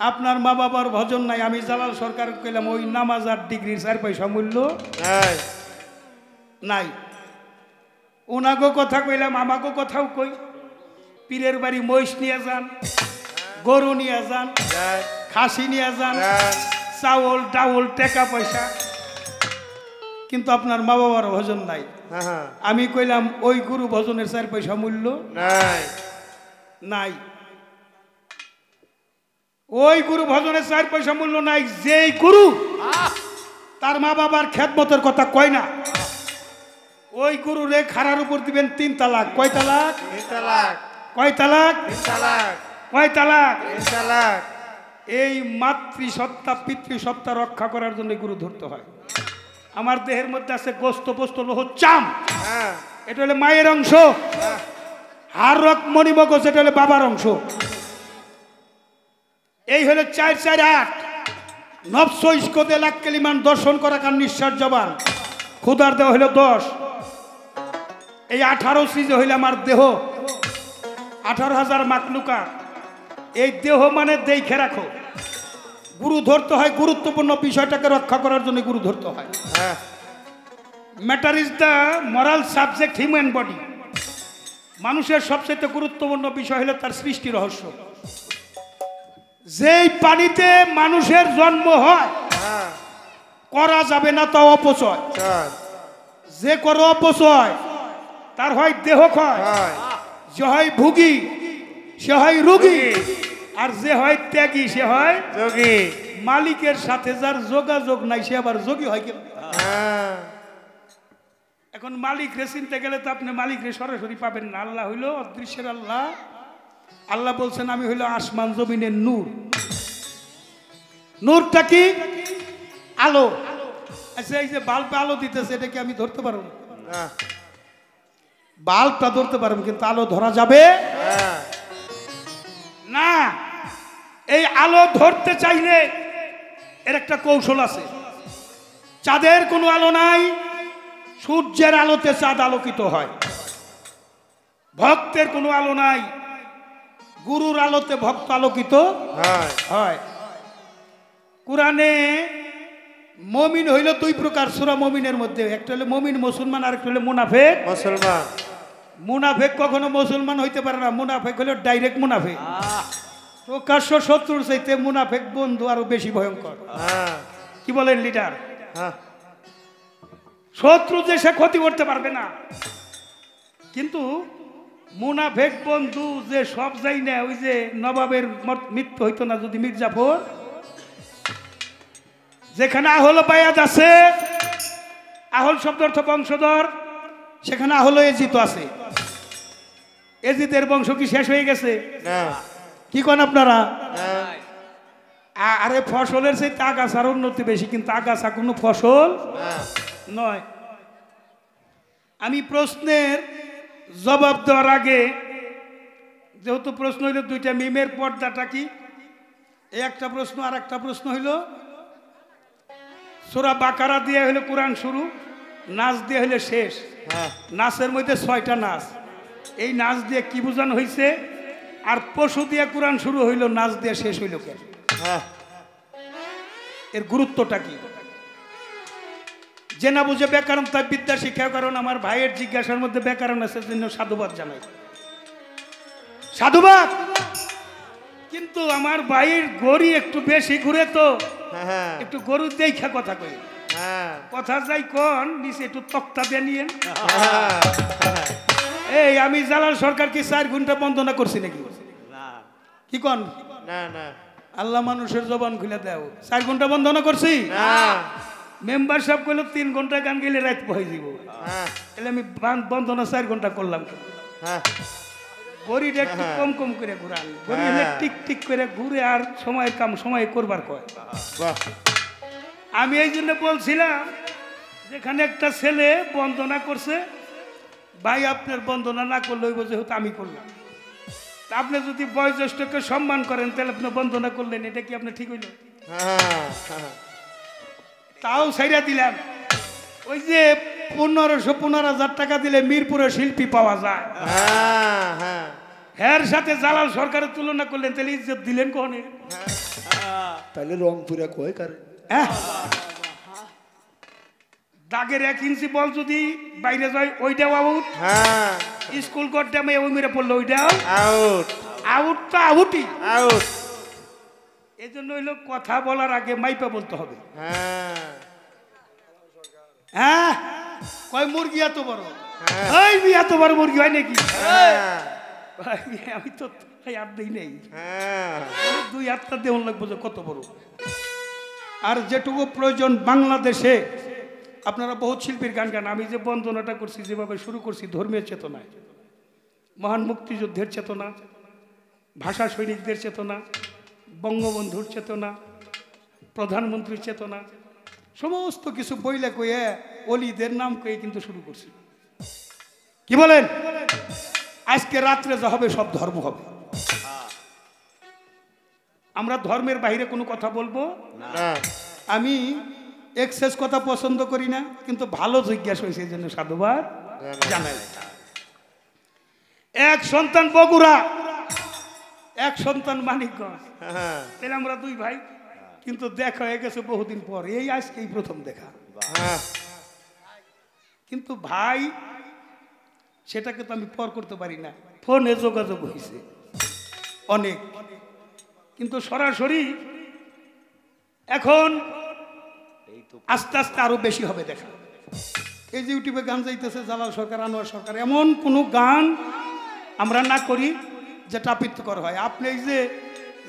আপনার মা বাবার ভজন নাই। আমি জালাল সরকার কইলাম ওই নামাজ আর ডিগ্রির 4 পয়সা মূল্য নাই। ওনাগো কথা কইলাম, আমাগো কথাও কই, পীরের বাড়ি মহিষ নিয়ে যান, গরু নিয়ে যান, খাসি নিয়ে যান, চাউল ডাউল টাকা পয়সা, কিন্তু আপনার মা বাবার ভজন নাই। আমি কইলাম ওই গুরু ভজনের 4 পয়সা মূল্য নাই। ওই গুরু ভজনের 4 পয়সা মূল্য নাই। যেই গুরু তার মা বাবার খেদমতের কথা কয় না, ওই গুরু রে খাড়ার উপর দিবেন 3 তালাক। কয় তালাক? 3 তালাক। কয় তালাক? 3 তালাক। কয় তালাক? 3 তালাক। এই মাতৃসত্তা পিতৃসত্তা রক্ষা করার জন্য গুরু ধরতে হয়। আমার দেহের মধ্যে আছে গোস্ত পোস্ত লোহ চাম, এটা হলো মায়ের অংশ। হাড় রক মণিমগজ, এটা হলো বাবার অংশ। এই হলো 4 4 8 নফস ইস্কতে লাখ কালিমান দর্শন করা কার নিঃশ্বাস জবান, খুদার দেহ হলো 10। এই 18 সিজে হইল আমার দেহ, 18,000 মাকলুকা। এই দেহ মানে দেখে রাখো। গুরু ধরতে হয়, গুরুত্বপূর্ণ বিষয়টাকে রক্ষা করার জন্য গুরু ধরতে হয়। Matter is the moral subject human body. মানুষের সবচেয়ে গুরুত্বপূর্ণ বিষয় হলো তার সৃষ্টি রহস্য। যেই পানিতে মানুষের জন্ম হয়, করা যাবে না তা অপচয়। যে করো অপচয়, তার হয় দেহ ক্ষয়, যে হয় ভুগি সে হয় রোগী, আর যে হয় ত্যাগী সে হয় যোগী। মালিকের সাথে যার যোগাযোগ নাই সে আবার যোগী হয় কেন? এখন মালিক রে চিনতে গেলে তো আপনি মালিক রে সরাসরি পাবেন না। আল্লাহ হইল অদৃশ্যের আল্লাহ। আল্লাহ বলছেন আমি হইল আসমান জমিনের নূর। নূরটা কি? আলো। আচ্ছা, এই যে বাল্বে আলো দিতেছে, এটা কি আমি ধরতে পারবো? বাল্বটা ধরতে পারবো, কিন্তু আলো ধরা যাবে না। এই আলো ধরতে চাইলে এর একটা কৌশল আছে। চাঁদের কোনো আলো নাই, সূর্যের আলোতে চাঁদ আলোকিত হয়। ভক্তের কোনো আলো নাই, গুরুর আলোতে ভক্ত আলোকিত হয়। কোরআনে মমিন হইল 2 প্রকার। সূরা মমিনের মধ্যে একটা হলো মমিন মুসলমান, আর একটা হলো মুনাফিক মুসলমান। মুনাফিক কখনো মুসলমান হইতে পারে না। মুনাফিক হলো ডাইরেক্ট মুনাফিক। প্রকাশ্য শত্রুর চাইতে মুনাফিক বন্ধু আরো বেশি ভয়ঙ্কর। কি বলেন লিডার? শত্রু যে সে ক্ষতি করতে পারবে না, কিন্তু মুনাফিক বন্ধু যে সব যাই না। ওই যে নবাবের মৃত্যু হইতো না যদি মির্জাফর, যেখানে আহল বায়াত আছে, আহল শব্দ অর্থ বংশধর, সেখানে আহল এজিদ আছে। এজিদের বংশ কি শেষ হয়ে গেছে? কি কোন আপনারা? আরে ফসলের সেই আগাছার উন্নতি বেশি, কিন্তু আগাছা কোনো ফসল নয়। আমি প্রশ্নের জবাব দেওয়ার আগে, যেহেতু প্রশ্ন হইল 2টা, মিমের পর্দাটা কি? এই একটা প্রশ্ন, আর একটা প্রশ্ন হইল সূরা বাকারা দিয়ে হলো কোরআন শুরু, নাচ দিয়ে হলে শেষ। নাচের মধ্যে 6টা নাচ। এই নাচ দিয়ে কি বোঝানো হয়েছে? আর পশু দিয়ে কোরআন শুরু হইল, নাচ দিয়ে শেষ হইল কেন? এর গুরুত্বটা কি? যে না বুঝে ব্যাকরণ তার বিদ্যা শিক্ষা। কারণ আমার ভাইয়ের জিজ্ঞাসার মধ্যে ব্যাকরণ আছে, জন্য সাধুবাদ জানাই, সাধুবাদ। কিন্তু আমার ভাইয়ের গরু একটু বেশি ঘুরে, তো একটু গরু দেখা কথা কই, কথা যাই কন নিচে একটু তক্তা দিয়ে নিয়েন। এই আমি জালাল সরকার কি 4 ঘন্টা বন্দনা করছি নাকি? কি কন? আল্লাহ মানুষের জবান খুলে দাও। 4 ঘন্টা বন্দনা করছি? মেম্বার সাহেব কইলো 3 ঘন্টা গান গেলে রাত বহে যাব। তাহলে আমি বন্দনা 4 ঘন্টা করলাম। গরিটা একটু কম কম করে ঘুরান, গরি হলে টিক টিক করে ঘুরে আর সময়ের কাম সময় করবার কয়। আমি এই জন্য বলছিলাম, যেখানে একটা ছেলে বন্দনা করছে, ভাই আপনার বন্দনা না করলে ওই বোঝে হতো আমি করলাম। আপনি যদি বয়োজ্যেষ্ঠকে সম্মান করেন, তাহলে আপনি বন্দনা করলেন, এটা কি আপনি ঠিক হইল? তাও ছাইরা দিলাম। ওই যে 1500-15,000 টাকা দিলে মিরপুরের শিল্পী পাওয়া যায়, এর সাথে জালাল সরকারের তুলনা করলেন, তাহলে ইজ্জত দিলেন কোনে? তাহলে রংপুরে কয় কারে? দাগের 1 ইঞ্চি বল যদি বাইরে যায়, ওইটাও আউট। স্কুল করতে আমি ওই মেরে পড়লো, ওইটাও আউট। আউট তো আউটই আউট। এই জন্য হইলো কথা বলার আগে মাইপা বলতে হবে। হ্যাঁ, কয় মুরগি এত বড়, এই এত বড় মুরগি হয় নাকি? আমি তো হাত দিই নেই, 2 হাতটা দেওয়ান লাগবো যে কত বড়। আর যেটুকু প্রয়োজন বাংলাদেশে, আপনারা বহুত শিল্পীর গান গান, আমি যে বন্দনাটা করছি, যেভাবে শুরু করছি, ধর্মীয় চেতনায়, মহান মুক্তিযুদ্ধের চেতনা, ভাষা সৈনিকদের চেতনা, বঙ্গবন্ধুর চেতনা, প্রধানমন্ত্রীর চেতনা, সমস্ত কিছু বইলে কয়ে অলিদের নাম কয়ে কিন্তু শুরু করছি। কি বলেন? আজকে রাত্রে যা হবে সব ধর্ম হবে। আমরা ধর্মের বাইরে কোনো কথা বলবো না। আমি এক্সেস কথা পছন্দ করি না, কিন্তু ভালো জিজ্ঞাসা হয়েছে, এই জন্য সাধুবাদ জানাই। 1 সন্তান বগুড়া, 1 সন্তান মানিকগঞ্জ, তাহলে আমরা 2 ভাই, কিন্তু দেখা হয়ে গেছে বহুদিন পর, এই আজকেই প্রথম দেখা। কিন্তু ভাই সেটাকে তো আমি পর করতে পারি না, ফোনে যোগাযোগ হয়েছে অনেক, কিন্তু সরাসরি এখন আস্তে আস্তে আরো বেশি হবে দেখা। এই যে ইউটিউবে গান যাইতেছে, জালাল সরকার, আনোয়ার সরকার, এমন কোনো গান আমরা না করি যেটা আপত্তিকর হয়। আপনি এই যে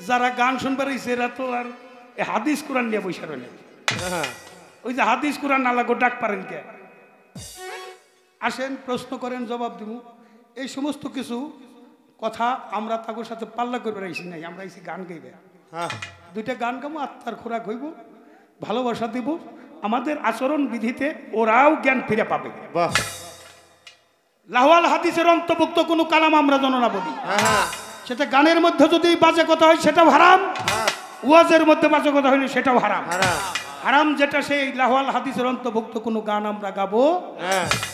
যারা গান শুনবার হয়েছে, এরা তো আর হাদিস কোরআন নিয়ে বসে রইলেন। ওই যে হাদিস কোরআন না লাগো ডাক পারেন কে? আসেন, প্রশ্ন করেন, জবাব দিব। এই সমস্ত কিছু কথা আমরা তাদের সাথে পাল্লা করবে আইসি নাই, আমরা আইসি গান গাইবে। 2টা গান গাবো, আত্মার খোরাক হইব, ভালোবাসা দিব, আমাদের আচরণ বিধিতে ওরাও জ্ঞান ফিরে পাবে। লাহওয়াল হাদিসের অন্তর্ভুক্ত কোনো কালাম আমরা যেন না বলি। সেটা গানের মধ্যে যদি বাজে কথা হয় সেটাও হারাম, ওয়াজের মধ্যে বাজে কথা হইলে সেটাও হারাম। হারাম যেটা, সেই লাহওয়াল হাদিসের অন্তর্ভুক্ত কোনো গান আমরা গাবো।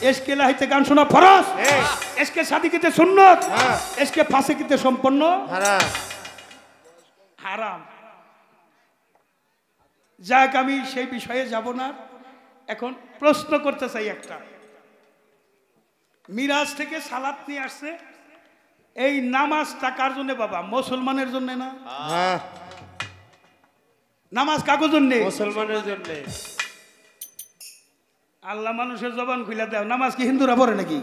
এসকে লাহিতে গান শোনা ফরজ, এসকে সাদিকিতে সুন্নত, এসকে ফাসিকিতে সম্পন্ন হারাম। যাক, আমি সেই বিষয়ে যাব না। এখন প্রশ্ন করতে চাই একটা, মিরাজ থেকে সালাত নিয়ে আসছে, এই নামাজটা কার জন্য বাবা? মুসলমানের জন্য না? নামাজ কাগজ জন্য? মুসলমানের জন্য। আল্লাহ মানুষের জবান খুলে দাও, নামাজ কি হিন্দুরা পড়ে নাকি?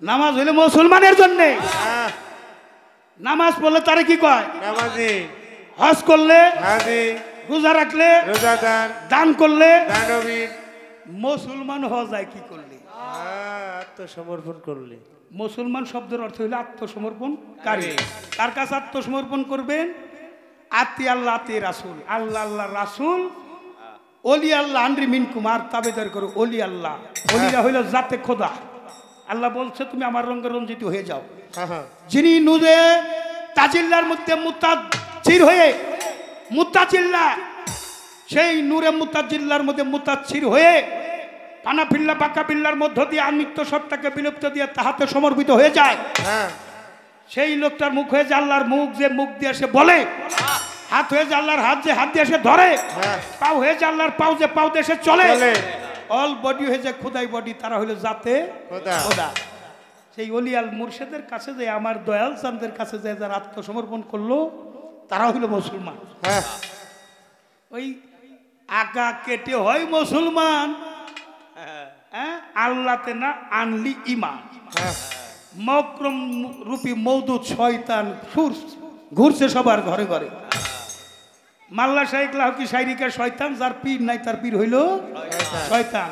নামাজ হইলে মুসলমানের জন্য। নামাজ পড়লে তারে কি কয়? নামাজি। হজ করলে হাজি, রোজা রাখলে রোজাদার, দান করলে দানবীর। মুসলমান হওয়া যায় কি করলে? আত্মসমর্পণ করলে। মুসলমান শব্দের অর্থ হইল আত্মসমর্পণকারী। কার কাছে আত্মসমর্পণ করবেন? আতি আল্লাহ আতি রাসুল, আল্লাহ আল্লাহ রাসুল, অলি আল্লাহ আন্দ্রি মিন কুমার, তাবেদার করো অলি আল্লাহ। অলিরা হইল জাতে খোদা। আল্লাহ বলছে তুমি আমার রঙে রঞ্জিত হয়ে যাও। যিনি নূরে তাজিল্লার মধ্যে মুত্তাজির হয়ে, মুত্তাজিল্লা সেই নূরে মুতাজিল্লার মধ্যে মুতাচ্ছির হয়ে পানা পিল্লা বাঁকা পিল্লার মধ্য দিয়ে আমিত্ব সত্তাকে বিলুপ্ত দিয়ে তাহাতে সমর্পিত হয়ে যায়। সেই লোকটার মুখ হয়ে যে আল্লাহর মুখ, যে মুখ দিয়ে সে বলে, হাত হয়ে যে আল্লাহর হাত, যে হাত দিয়ে সে ধরে, পাও হয়ে যে আল্লাহর পাও, যে পাও দিয়ে সে চলে, অল বডি হয়ে যে খোদাই বডি, তারা হলো জাতে খোদা। সেই অলিয়াল মুর্শেদের কাছে যে আমার দয়াল চাঁদের কাছে যে যারা আত্মসমর্পণ করলো তারা হইল মুসলমান। ওই আগা কেটে হয় মুসলমান, আল্লাহতে না আনলি ইমান। মকরম রূপী মওদুদ শয়তান ঘুরছে সবার ঘরে ঘরে। মাল্লা শাইখ লাহকি শাইরিকা শয়তান, যার পীর নাই তার পীর হইল শয়তান।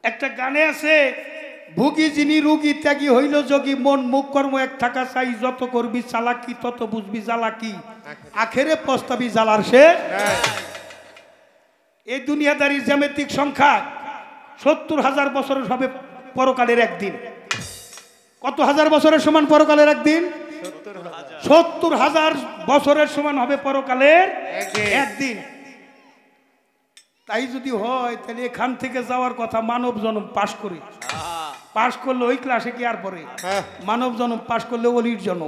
একটা গানে আছে, ভুগি যিনি রুগী ত্যাগী হইল যোগী, মন মুখ কর্ম এক থাকা চাই, যত করবি চালাকি তত বুঝবি জ্বালাকি, আখেরে পস্তাবি জ্বালার শেষ। এই দুনিয়াদারি জ্যামিতিক সংখ্যা 70,000 বছরের হবে পরকালের একদিন। কত হাজার বছরের সমান পরকালের একদিন? 70,000 বছরের সমান হবে পরকালের একদিন। তাই যদি হয় তাহলে এখান থেকে যাওয়ার কথা মানব জন্ম পাশ করে, পাশ করলে ওই ক্লাসে কি আর পরে মানব জন্ম পাশ করলে অলির জন্ম।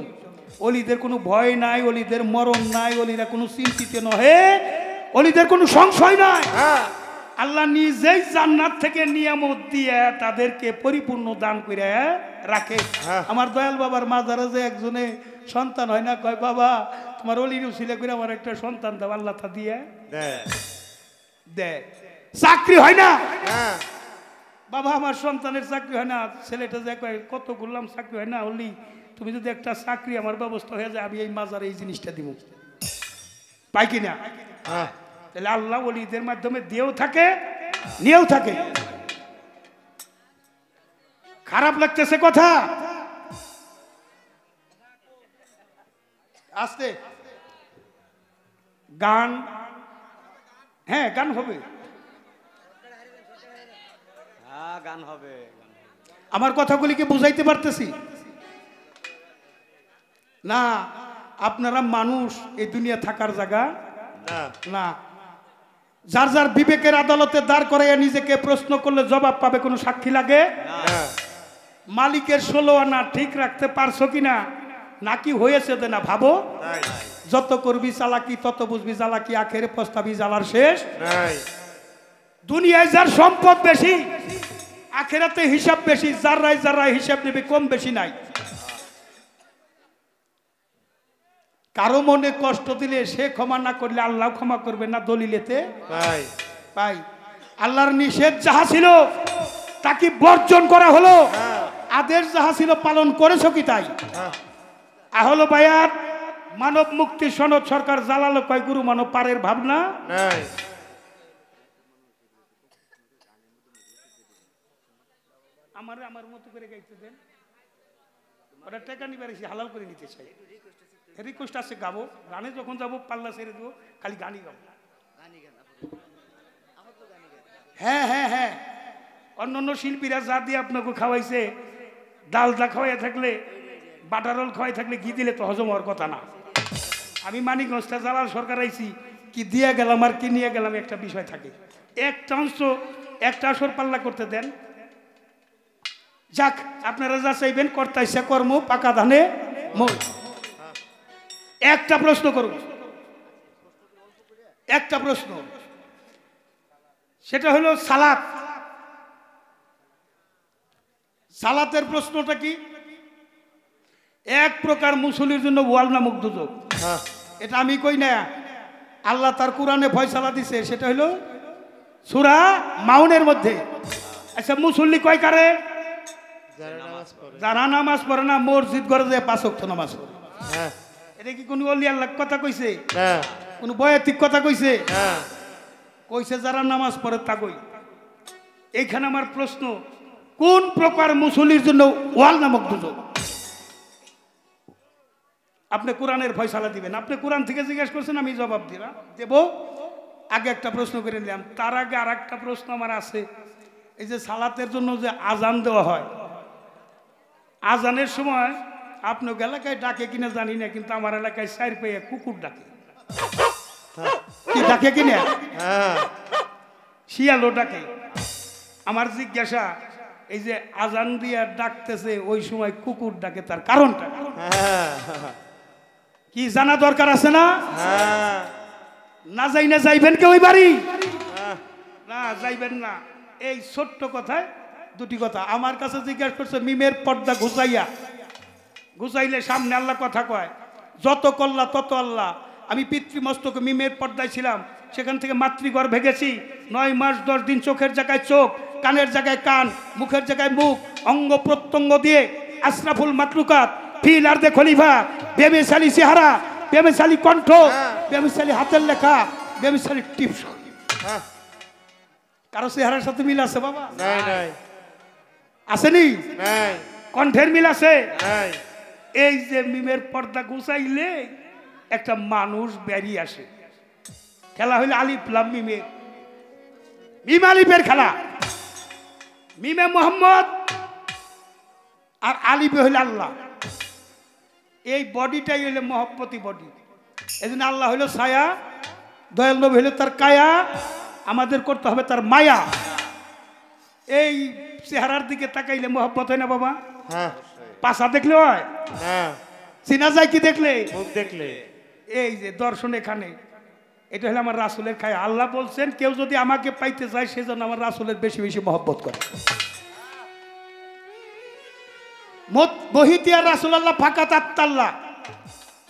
অলিদের কোনো ভয় নাই, অলিদের মরণ নাই, অলিরা কোনো চিন্তিত নহে, অলিদের কোনো সংশয় নাই। আল্লাহ নিজেই জান্নাত থেকে নিয়ামত দিয়ে তাদেরকে পরিপূর্ণ দান করে রাখে। আমার দয়াল বাবার মাজারে যে একজনে সন্তান হয় না, কয় বাবা তোমার অলির উসিলা করে আমার একটা সন্তান দাও, আল্লাহ তা দিয়ে দেয়। চাকরি হয় না, বাবা আমার সন্তানের চাকরি হয় না, ছেলেটা যে কয় কত করলাম চাকরি হয় না, অলি তুমি যদি একটা চাকরি আমার ব্যবস্থা হয়ে যায় আমি এই মাজারে এই জিনিসটা দিব, পাই কিনা? তাহলে আল্লাহ ওলিদের মাধ্যমে দিয়েও থাকে নিয়েও থাকে। খারাপ লাগতেছে কথা? আস্তে গান, হ্যাঁ গান হবে, গান হবে। আমার কথাগুলি কি বুঝাইতে পারতেছি না? আপনারা মানুষ, এই দুনিয়া থাকার জায়গা না। যার যার বিবেকের আদালতে দাঁড় করাইয়া নিজেকে প্রশ্ন করলে জবাব পাবে, কোনো সাক্ষী লাগে? মালিকের 16 আনা ঠিক রাখতে পারছো কিনা, নাকি হয়েছে না ভাবো। যত করবি চালাকি তত বুঝবি জ্বালাকি, আখেরে পস্তাবি জ্বালার শেষ। দুনিয়ায় যার সম্পদ বেশি, আখেরাতে হিসাব বেশি, যারাই যারাই হিসাব নেবে কম বেশি নাই। কারো মনে কষ্ট দিলে সে ক্ষমা না করলে আল্লাহ ক্ষমা করবে না দলিলেতে পাই। আল্লাহর নিষেধ যাহা ছিল তাকে বর্জন করা হলো, আদেশ যাহা ছিল পালন করেছো কি তাই? আহলো বায়াত মানব মুক্তি সনদ সরকার জালালো, কয় গুরু মানব পারের ভাবনা নাই। আমার মতো করে গাইতে দেন, ওটা টাকা নিবার এসে হালাল করে নিতে চাই। রিকোয়েস্ট আছে, গাবো, গানে যখন যাবো পাল্লা ছেড়ে দেবো, খালি গানই গাবো। হ্যাঁ হ্যাঁ হ্যাঁ, অন্যান্য শিল্পীরা যা দিয়ে আপনাকে খাওয়াইছে, ডাল দা খাওয়াই থাকলে, বাটারোল খাওয়াই থাকলে ঘি দিলে তো হজম হওয়ার কথা না। আমি মানিকগঞ্জটা জালাল সরকার আইছি, কি দিয়ে গেলাম আর কি নিয়ে গেলাম একটা বিষয় থাকে। একটা অংশ একটা আসর পাল্লা করতে দেন। যাক, আপনারা যা চাইবেন কর্তাইছে কর্ম, পাকা ধানে মোল। একটা প্রশ্ন করব, একটা প্রশ্ন, সেটা হলো সালাত। সালাতের প্রশ্নটা কি? এক প্রকার মুসলির জন্য ওয়াল নামক দুযোগ। এটা আমি কই না, আল্লাহ তার কোরআনে ফয়সালা দিছে, সেটা হলো সূরা মাউনের মধ্যে। আচ্ছা, মুসল্লি কয় কারে? যারা নামাজ পড়ে না, মসজিদ ঘরে যায় 5 ওয়াক্ত নামাজ পড়ে। এটা কি কোন ওলি আল্লাহ কথা কইছে? কোন বয়াতিক কথা কইছে? কইছে যারা নামাজ পড়ে তা কই। এইখানে আমার প্রশ্ন, কোন প্রকার মুসল্লির জন্য ওয়াল নামক দুযোগ? আপনি কোরআনের ফয়সালা দিবেন, আপনি কোরআন থেকে জিজ্ঞেস করছেন, আমি জবাব দেব। আগে একটা প্রশ্ন করে নিলাম, তার আগে আর একটা প্রশ্ন আমার আছে। এই যে সালাতের জন্য যে আজান দেওয়া হয়, আজানের সময় আপনার এলাকায় ডাকে কিনা জানি না, কিন্তু আমার এলাকায় 4 পায়ে কুকুর ডাকে। কি ডাকে কিনে হ্যাঁ শিয়ালও ডাকে। আমার জিজ্ঞাসা, এই যে আজান দিয়া ডাকতেছে ওই সময় কুকুর ডাকে, তার কারণটা হ্যাঁ কি জানা দরকার আছে না? হ্যাঁ না যাই না যাইবেন কে ওই বাড়ি? হ্যাঁ না যাইবেন না। এই ছোট্ট কথায় দুটি কথা। আমার কাছে জিজ্ঞাসা করছে মিমের পর্দা ঘুচাইলে সামনে আল্লাহ কথা কয়, যত কল্লা তত আল্লাহ। আমি পিতৃমস্তক মিমের পর্দায় ছিলাম, সেখান থেকে মাতৃঘর ভেগেছি। 9 মাস 10 দিন চোখের জায়গায় চোখ, কানের জায়গায় কান, মুখের জায়গায় মুখ, অঙ্গ প্রত্যঙ্গ দিয়ে আশরাফুল মাকলুকাত ফিল আরদে খলিফা, বেমিসালি চেহারা, বেমিসালি কণ্ঠ, বেমিসালি হাতের লেখা, বেমিসালি টিপস। হ্যাঁ কারো চেহারার সাথে মিল আছে বাবা? নাই নাই আসেনি? নাই কণ্ঠের মিল আছে? নাই। এই যে মিমের পর্দা গুছাইলে একটা মানুষ বেরিয়ে আসে। খেলা হইলে আলিফ লাম মিমে, মিম আলিফের খেলা। মিমে মোহাম্মদ আর আলিফে হইলে আল্লাহ। এই বডিটাই হইলে মহব্বতী বডি। এই জন্য আল্লাহ হইল ছায়া, দয়াল নবী হইল তার কায়া, আমাদের করতে হবে তার মায়া। এই চেহারার দিকে তাকাইলে মহব্বত হয় না বাবা? হ্যাঁ পাশা দেখলে হয়? হ্যাঁ চিনা যায় কি দেখলে? মুখ দেখলে। এই যে দর্শন এখানে, এটা হলো আমার রাসূলের খায়। আল্লাহ বলছেন কেউ যদি আমাকে পাইতে চায় সেজন্য আমার রাসূলের বেশি বেশি মহব্বত করে। বহিতিয়া রাসূলুল্লাহ ফাকাত আত্তাল্লাহ,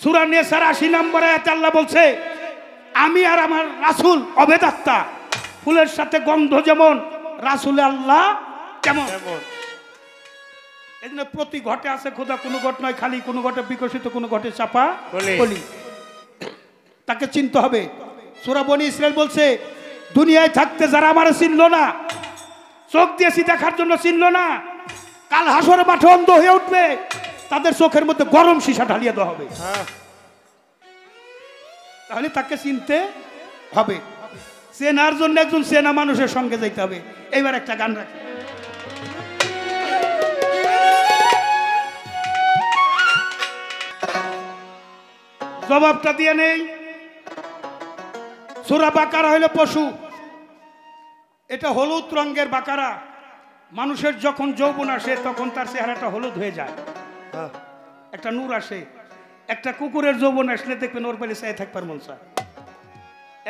সূরা নিসার 80 নম্বর আয়াতে আল্লাহ বলছে আমি আর আমার রাসূল অভেদ আত্মা। ফুলের সাথে গন্ধ যেমন, রাসূলে আল্লাহ কেমন। এই জন্য প্রতি ঘটে আছে খোদা, কোনো ঘট নয় খালি, কোনো ঘটে বিকশিত, কোনো ঘটে চাপা কলি। তাকে চিনতে হবে। সূরা বনী ইসরাইল বলছে দুনিয়ায় থাকতে যারা আমার চিনল না, চোখ দিয়েছি দেখার জন্য চিনল না, কাল হাসরে মাঠে অন্ধ হয়ে উঠবে, তাদের চোখের মধ্যে গরম সীসা ঢালিয়ে দেওয়া হবে। তাহলে তাকে চিনতে হবে। চেনার জন্য একজন চেনা মানুষের সঙ্গে যাইতে হবে। এইবার একটা গান রাখি। জবাবটা দিয়ে নেই। সূরা বাকারা হইল পশু, এটা হলুদ রঙের বাকারা। মানুষের যখন যৌবন আসে তখন তার চেহারাটা হলুদ হয়ে যায়, একটা নূর আসে। একটা কুকুরের যৌবন আসলে দেখবেন ওর পেলে চাই থাকবার মন চায়।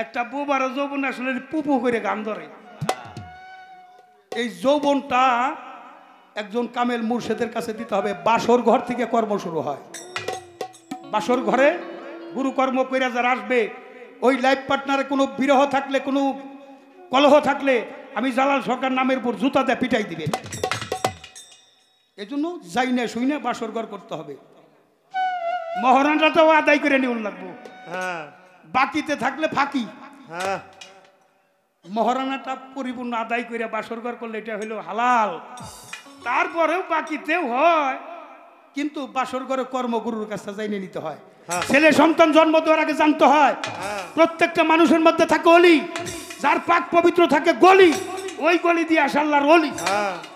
একটা বুবারও যৌবন আসলে পুপু করে গান ধরে। এই যৌবনটা একজন কামেল মুর্শিদের কাছে দিতে হবে। বাসর ঘর থেকে কর্ম শুরু হয়। বাসর ঘরে গুরুকর্ম কইরা যারা আসবে, ওই লাইফ পার্টনারে কোনো বিরহ থাকলে, কোনো কলহ থাকলে, আমি জালাল সরকার নামের উপর জুতা দিয়ে পিটাই দিবে। এই জন্য যাই না শুই না বাসর ঘর করতে হবে। মহারানটাও আদায় করে নিউন লাগবো, বাকিতে থাকলে ফাঁকি। মহারানাটা পরিপূর্ণ আদায় করে বাসর ঘর করলে এটা হইল হালাল। তারপরেও বাকিতেও হয়, কিন্তু বাসর ঘরে কর্মগুরুর কাছে যাইনে নিতে হয়। ছেলে সন্তান জন্ম দেওয়ার আগে জানতে হয় প্রত্যেকটা মানুষের মধ্যে থাকে অলি, যার পাক পবিত্র থাকে গলি, ওই গলি দিয়ে আসে আল্লাহর অলি।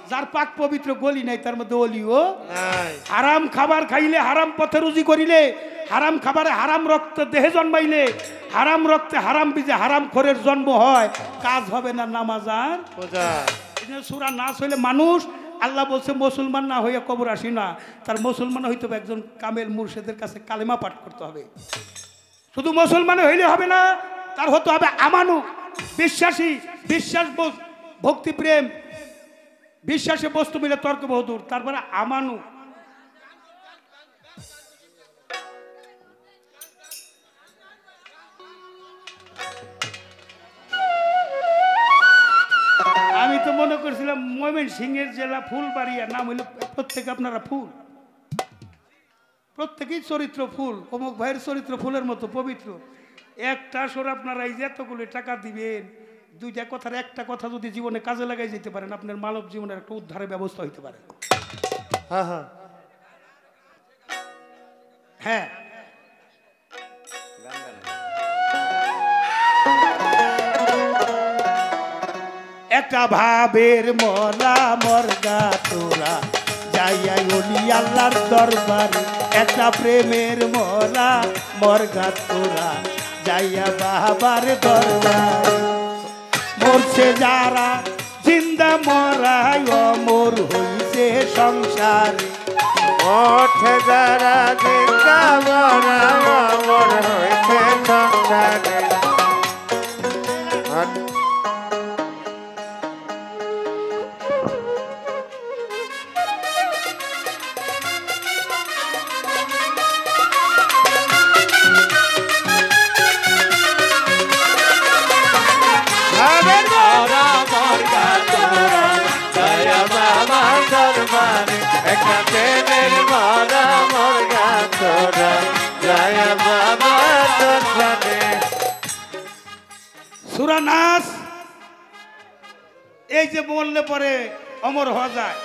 যার পাক পবিত্র গলি নাই তার মধ্যে অলিও নাই। হারাম খাবার খাইলে, হারাম পথে রুজি করিলে, হারাম খাবারে হারাম রক্ত দেহে জন্মাইলে, হারাম রক্তে হারাম বীজে হারাম খোরের জন্ম হয়, কাজ হবে না নামাজ আর রোজা। সূরা নাস হইলে মানুষ, আল্লাহ বলছে মুসলমান না হইয়া কবর আসি না, তার মুসলমান হইতে হবে একজন কামেল মুর্শিদের কাছে কালেমা পাঠ করতে হবে। শুধু মুসলমান হইলে হবে না, তার হতে হবে আমানু, বিশ্বাসী। বিশ্বাস ভক্তি প্রেম, বিশ্বাসে বস্তু মিলে তর্ক বহুদূর। তারপরে আমানু, আমি তো মনে করছিলাম ময়মনসিংহের জেলা ফুলবাড়িয়া, নাম হইল প্রত্যেকে আপনারা ফুল, প্রত্যেকেই চরিত্র ফুল। অমুক ভাইয়ের চরিত্র ফুলের মতো পবিত্র। একটা সর আপনারা এই যে এতগুলো টাকা দিবেন, দুইটা কথার একটা কথা যদি জীবনে কাজে লাগাই যেতে পারেন, আপনার মানব জীবনের একটা উদ্ধারের ব্যবস্থা হইতে পারে। হ্যাঁ, একটা ভাবের মরা মর্গা তোরা যাইয়াই ওলি আল্লাহর দরবারে, একটা প্রেমের মরা মর্গা তোরা যাইয়া বাবার দরবারে মরছে যারা জিন্দা মরাই অমর হইছে সংসারে ওঠে যারা জিন্দা মরা অমর হইছে সংসারে সূরা নাস এই যে বললে পরে অমর হওয়া যায়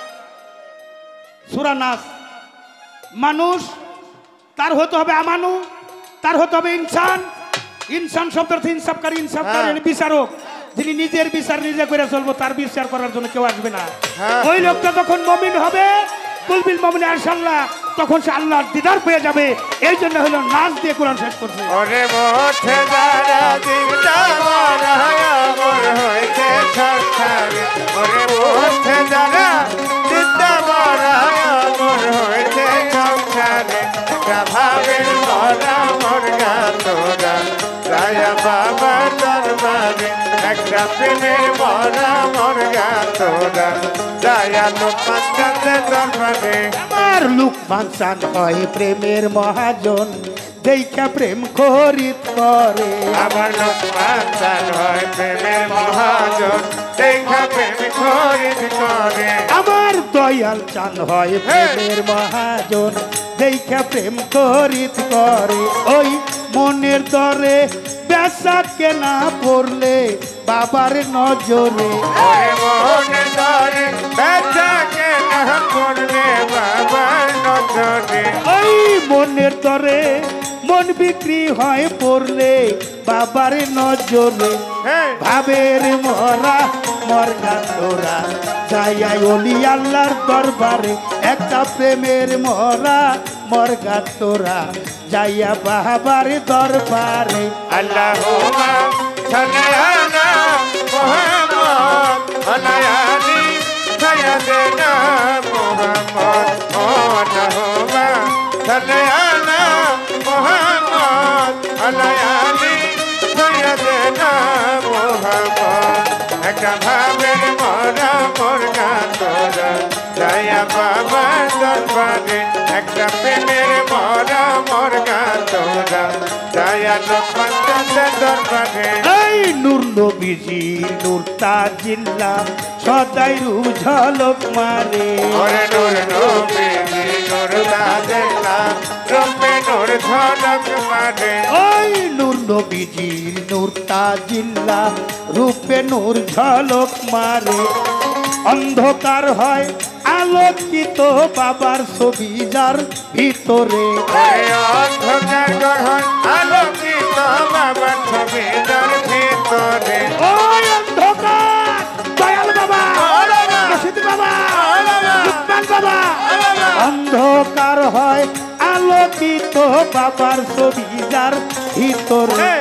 সূরা নাস মানুষ তার হতে হবে আমানু তার হতে হবে ইনসান ইনসান শব্দের অর্থ ইনসাফকারী ইনসাফকারী বিচারক যিনি নিজের বিচার নিজে করে চলবো তার বিচার করার জন্য কেউ আসবে না ওই লোকটা যখন মুমিন হবে কুলবিল মুমিন ইনশাআল্লাহ তখন সে আল্লাহর দিদার পেয়ে যাবে এই জন্য হলো নাচ দিয়ে কোরআন শেষ করছে ওরে মোঠে যারা জিন্দা মরা অমর হইছে সংসারে ওরে মোঠে যারা জিন্দা মরা অমর হইছে সংসারে ভাবের মরা মোর গাতরা রায়া বাবা দরবারে একটা প্রেমের মরা মোর গাতরা রায়া লোকমান কাছে দরবারে আমার লুকমান চান হয় প্রেমের মহাজন দেখা প্রেম খরিদ করে আমার লোকমান চান হয় প্রেমের মহাজন দেখা প্রেম খরিদ করে আমার দয়াল চান হয় প্রেমের মহাজন দেখা প্রেম খরিদ করে ওই মনের দরে বেচা কেনা পড়লে বাবার নজরে ওরে মনের দরে বেচা কেনা পড়লে বাবার নজরে ওই মনের দরে মন বিক্রি হয় পড়লে বাবার নজরে ভাবের মরা মরগা তোরা যাইয়া ওলি আল্লাহর দরবারে একটা প্রেমের মরা মরগা তোরা যাইয়া বাবার দরবারে আল্লাহুম্মা সাল্লি আলা মুহাম্মদ আলায়ালি সাইয়্যিদিনা মুহাম্মদ আল্লাহুম্মা সাল্লি আলা মুহাম্মদ আলায়ালি সাইয়্যিদিনা মুহাম্মদ একটা ভাবের মরা মুরগা তোরা যাইয়া বাবার দরবারে একটা প্রেমের মরা মুরগা তোরা যাইয়া লোকমান কাছে দরবারে এই নূর নবীজির নূর তাজিল্লা সদাই রূপ ঝলক মারে ওরে নূর নবীজি নূর তাজিল্লা রূপে নূর ঝলক মারে ওই নূর নবীজির নূর তাজিল্লা রূপে নূর ঝলক মারে অন্ধকার হয় আলোকিত বাবার ছবি যার ভিতরে ওরে অন্ধকার গ্রহণ আলোকিত বাবার ছবি যার ভিতরে ওই অন্ধকার দয়াল বাবা রশিদ বাবা লুকমান বাবা অন্ধকার হয় আলোকিত বাবার ছবি যার ভিতরে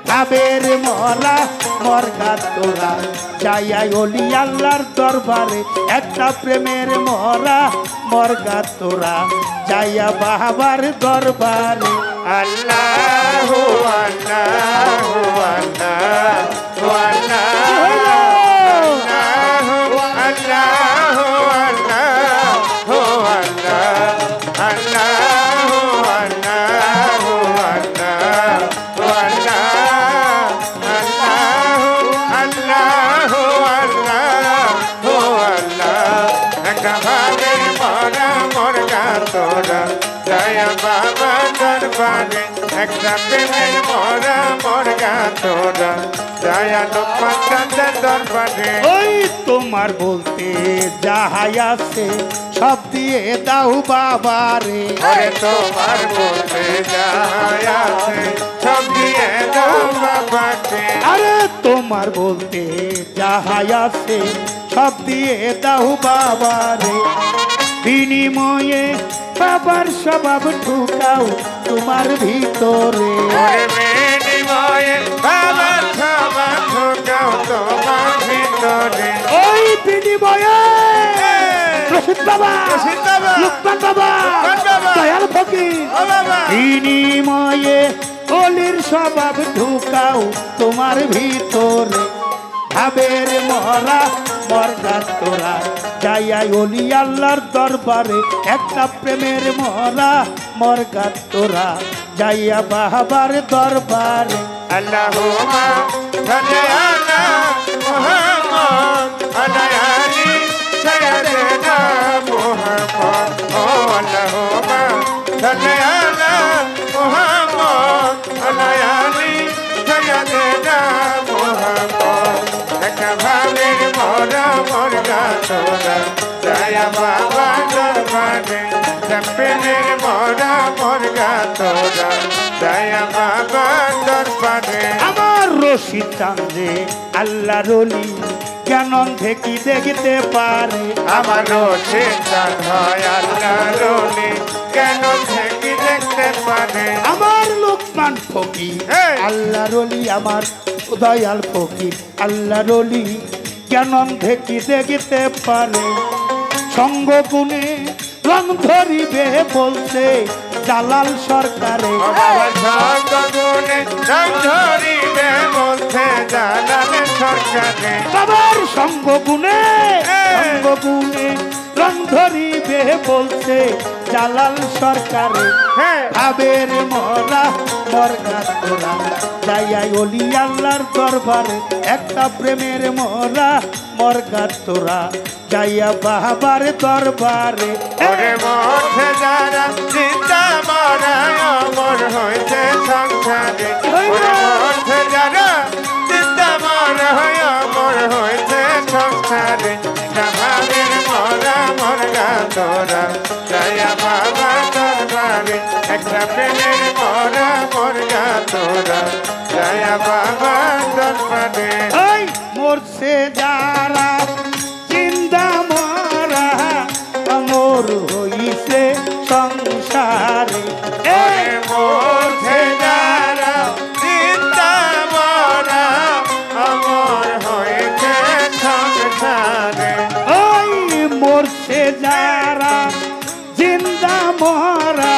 ভাবের মরা মরগা তোরা যাইয়া ওলি আল্লাহর দরবারে একটা প্রেমের মরা মরগা তোরা যাইয়া বাবার দরবারে আল্লাহু আল্লাহু আল্লাহু আল্লাহু আল্লাহু আল্লাহু আল্লাহু আল্লাহু আল্লাহু আল্লাহু আল্লাহ একটা ভাবের মরা মুরগা তোরা যাইয়া বাবা দরবারে একটা প্রেমের মরা মুরগা তোরা যাইয়া লোকমান কাছে দরবারে ওই তোমার বলতে যাহাই আছে সব দিয়ে দাও বাবারে ওরে তোমার বলতে যাহাই আছে সব দিয়ে দাও বাবাকে আরে তোমার বলতে যাহাই আছে সব দিয়ে দাও বাবারে বিনিময়ে বাবার স্বভাব ঢুকাও তোমার ভিতরে ওরে বিনিময়ে বিনিময়ে রশিদ বাবা লুকমান বাবা দয়াল ফকির বিনিময়ে অলির স্বভাব ঢুকাও তোমার ভিতরে ভাবের মরা মরগার তোরা যাইয়া অলি আল্লাহর দরবারে একটা প্রেমের মরা মরগার তোরা যাইয়া বাবার দরবারে আল্লাহুম্মা সাল্লি আলা মুহাম্মদ আলা আলি সাইয়্যিদিনা মুহাম্মদ ও আল্লাহুম্মা সাল্লি আলা মুহাম্মদ আলা আলি সাইয়্যিদিনা মুহাম্মদ একটা ভাবের মরা মরগা তোরা দয়া বাবা দরবারে প্রেমের মরা মরগা তোরা দয়া বাবা দরবারে আমার রশিদ চাঁদে আল্লাহ রলি জ্ঞান থেকে দেখতে পারে আমার রশিদ চাঁদ হয় আল্লাহ রলি কেন থেকে দেখতে পারে আমার লোকমান ফকির Hey! আল্লাহ রলি আমার দয়াল ফকির আল্লাহ রলি জ্ঞান থেকে দেখতে পারে সঙ্গ গুণে রং ধরিবে বলছে জালাল সরকারে বাবা সঙ্গগুণে রং ধরিবে বলছে জালাল সরকারে বাবার সঙ্গ গুণে সঙ্গ গুণে রং ধরিবে বলছে জালাল সরকারে হ্যাঁ ভাবের মরা মরগা তোরা যাইয়া অলি আল্লাহর দরবারে একটা প্রেমের মরা মরগা তোরা যাইয়া বাবার দরবারে ওরে মধ্যে যারা চিন্তা মরা অমর হয়েছে সংসারে ওরে মধ্যে যারা চিন্তা মরা অমর হয়েছে সংসারে ভাবের মরা মরগা তোরা দয়া বাবা দরবারে একটা প্রেমের মরা মরগা তোরা দয়া বাবা দরবারে ওই মরছে যারা চিন্তা মরা অমর হইছে সংসারে ওরে মধ্যে যারা চিন্তা মরা অমর হয়েছে সংসারে ওই মরছে যারা জিন্দা মরা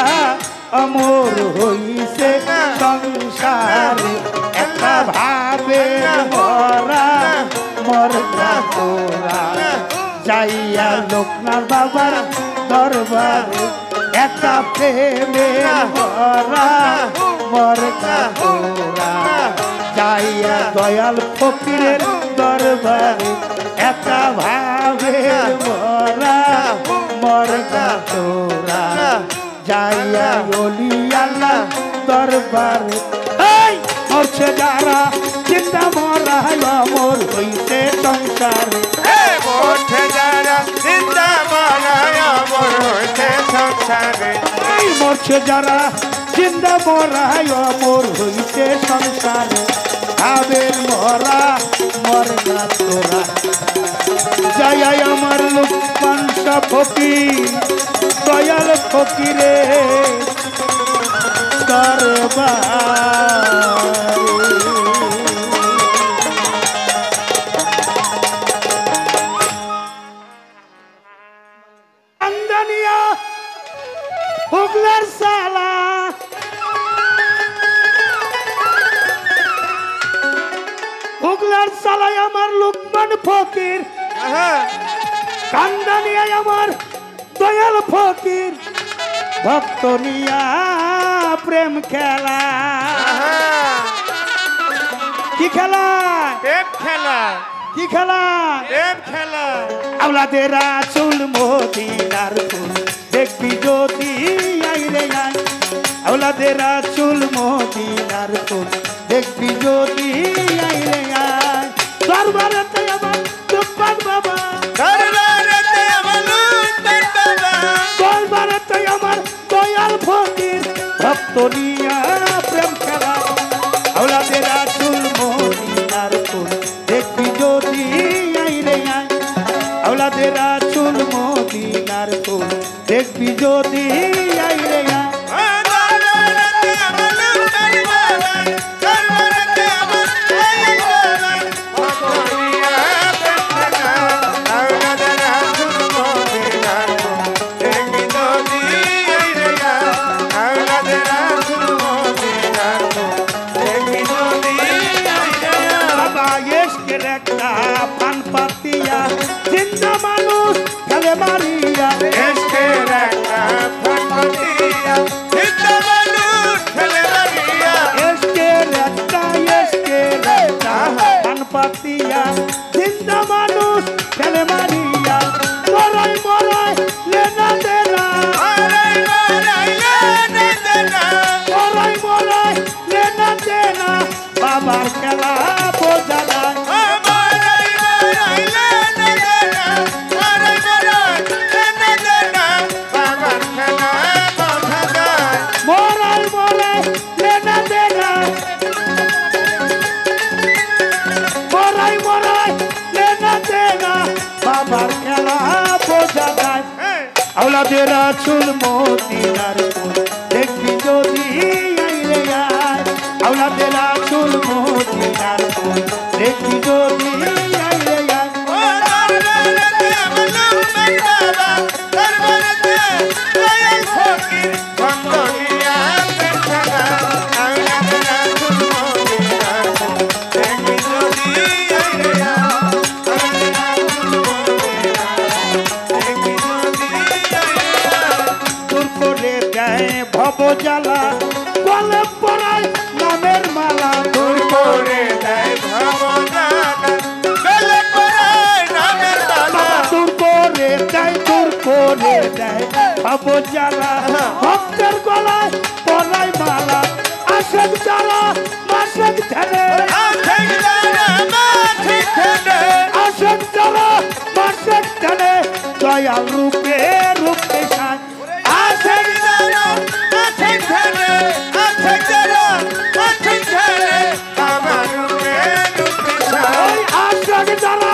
অমর হইছে সংসারে একটা ভাবে মরা মরগা তোরা যাইয়া লোকনাথ বাবার দরবারে একটা প্রেমে মরা মরগা তোরা যাইয়া দয়াল ফকিরের দরবারে একটা ভাবের মরা মরগা তোরা যাইয়া অলি আল্লাহ দরবারে এই মরছে যারা চিন্তা মরা অমর হইছে সংসারে মধ্যে যারা চিন্তা মরা অমর হয়েছে সংসারে এই মরছে যারা চিন্তা মরা অমর হইছে সংসারে ভাবের মরা মরগা তোরা যাই আমার লুকমান শাহ ফকির দয়াল ফকিরে আন্দানিয়া হুগলার সালা হুগলার সালাই আমার লুকমান ফকির কান্দানিয়ায় আমার দয়াল ফকির ভক্ত নিয়া প্রেম খেলা কি খেলা প্রেম খেলা কি খেলা প্রেম খেলা আওলাদের রাসূল মদিনার ফুল দেখবি যদি আইরে আই আওলাদের রাসূল মদিনার ফুল দেখবি যদি আইরে আই দরবারেতে আমার লুকমান বাবা দরবারেতে আমার লুকমান বাবা দরবারেতে আমার দয়াল ফকির ভক্ত নিয়া প্রেম খেলা আওলাদের রাসূল মদিনার ফুল দেখবি যদি আইরে আই আওলাদের রাসূল মদিনার ফুল দেখবি যদি আইরে আই দরবারেতে আমার লুকমান বাবা দরবারেতে আমার লুকমান বাবা ভক্ত নিয়া প্রেম খেলা এসকের একটা পান পাতিয়া জিন্দা মানুষ ফেলে মারিয়া এসকের একটা পান পাতিয়া জিন্দা মানুষ ফেলে মারিয়া এসকের একটা পান পাতিয়া জিন্দা মানুষ ফেলে মারিয়া মরাই মরাই লেনা দেনা মরাই মরাই লেনা দেনা মরাই মরাই লেনা দেনা বাবার খেলা বোঝা যায় মরাই মরাই লেনা দেনা মরাই মরাই লেনা দেনা বাবার খেলা বোঝা যায় মরাই মরাই লেনা দেনা মরাই মরাই লেনা দেনা বাবার খেলা বোঝা যায় আওলাদের রাসূল মদিনার ফুল দেখবি যদি আইরে আয় আওলাদের রাসূল মদিনার ফুল দেখবি যদি আইরে আয় তোর করে দেয় ভব জ্বালা গলে পড়ায় নামের মালা দূর করে দেয় ভাবনা গলে পড়ায় নামের মালা দূর করে দেয় ভব জ্বালা ভক্তের গলায় পড়ায় মালা আশেক যারা মাসেক ধ্যানে আশেক যারা মাসেক ধ্যানে আশেক যারা মাসেক ধ্যানে দয়াল রূপে রূপে সায় আশেক যারা মাসেক ধ্যানে আশেক যারা মাসেক ধ্যানে আমার রূপে রূপে ওই আশেক যারা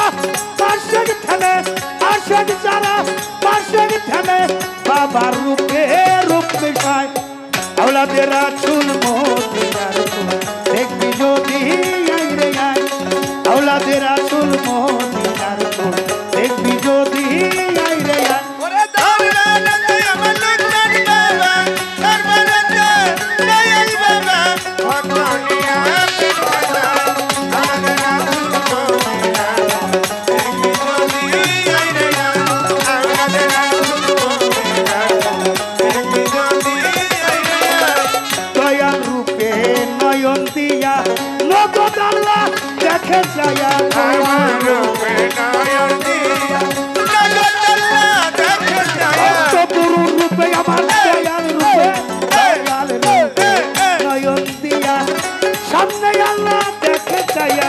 মাসেক ধ্যানে আশেক যারা মাসেক ধ্যানে বাবার রূপে রূপে সায় আওলাদের রাসূল মদিনার ফুল দেখবি যদি আইরে আয় আওলাদের রাসূল মদিনার ফুল দেখবি যদি আইরে আয় ওরে দাওলাতে আমার লুটমান বাবা সর্বদাতে দয়াল বাবা ভক্তনিয়া পিতা আমাদের রাসূল মদিনা দেখি যদি আইরে আমাদের রাসূল মদিনা দেখি যদি আইরে দয়াল রূপে নয়ন দিয়া নগদ আল্লাহ দেখে যায়া আমার রূপে নয়ন দিয়া জগৎ আল্লাহ দেখে যায় গুরু রূপে আমার দয়াল রূপে নয়ন দিয়া সামনে আল্লাহ দেখে যায়া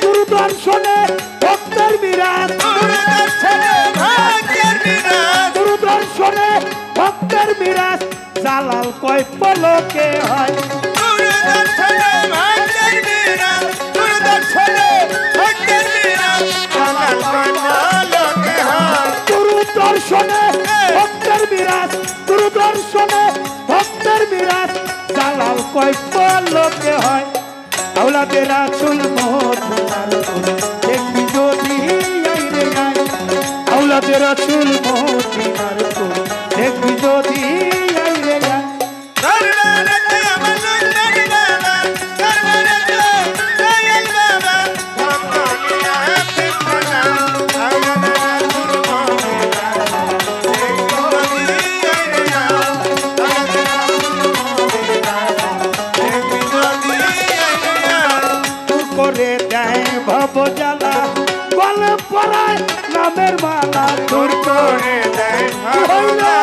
গুরু দর্শনে ভক্তের বিরাট দূরদর্শনে ভাগ্যের বিরাট গুরু দর্শনে ভক্তের বিরাট জালাল কয় পলকে হয় দূরদর্শনে ভাগ্যের বিরাট দূরদর্শনে ভাগ্যের বিরাট আমার লোকে হয় গুরু দর্শনে ভক্তের বিরাট গুরু দর্শনে ভক্তের বিরাট জালাল কয় পলকে হয় আওলাদের রাসূল মদিনার ফুল দেখবি যদি আইরে আয় আওলাদের রাসূল মদিনার ফুল দেখবি যদি আইরে আয় দরবারেতে আমার লুটমান বাবা দরবারেতে দয়াল বাবা ভক্তনিয়া পিতা আমাদের রাসূল মদিনা দেখি যদি আইরে আমাদের রাসূল মদিনা দেখি যদি আইরে দূর করে দেয় ভব জ্বালা গলে পড়ায় নামের মালা দূর করে দেয় ভাবনা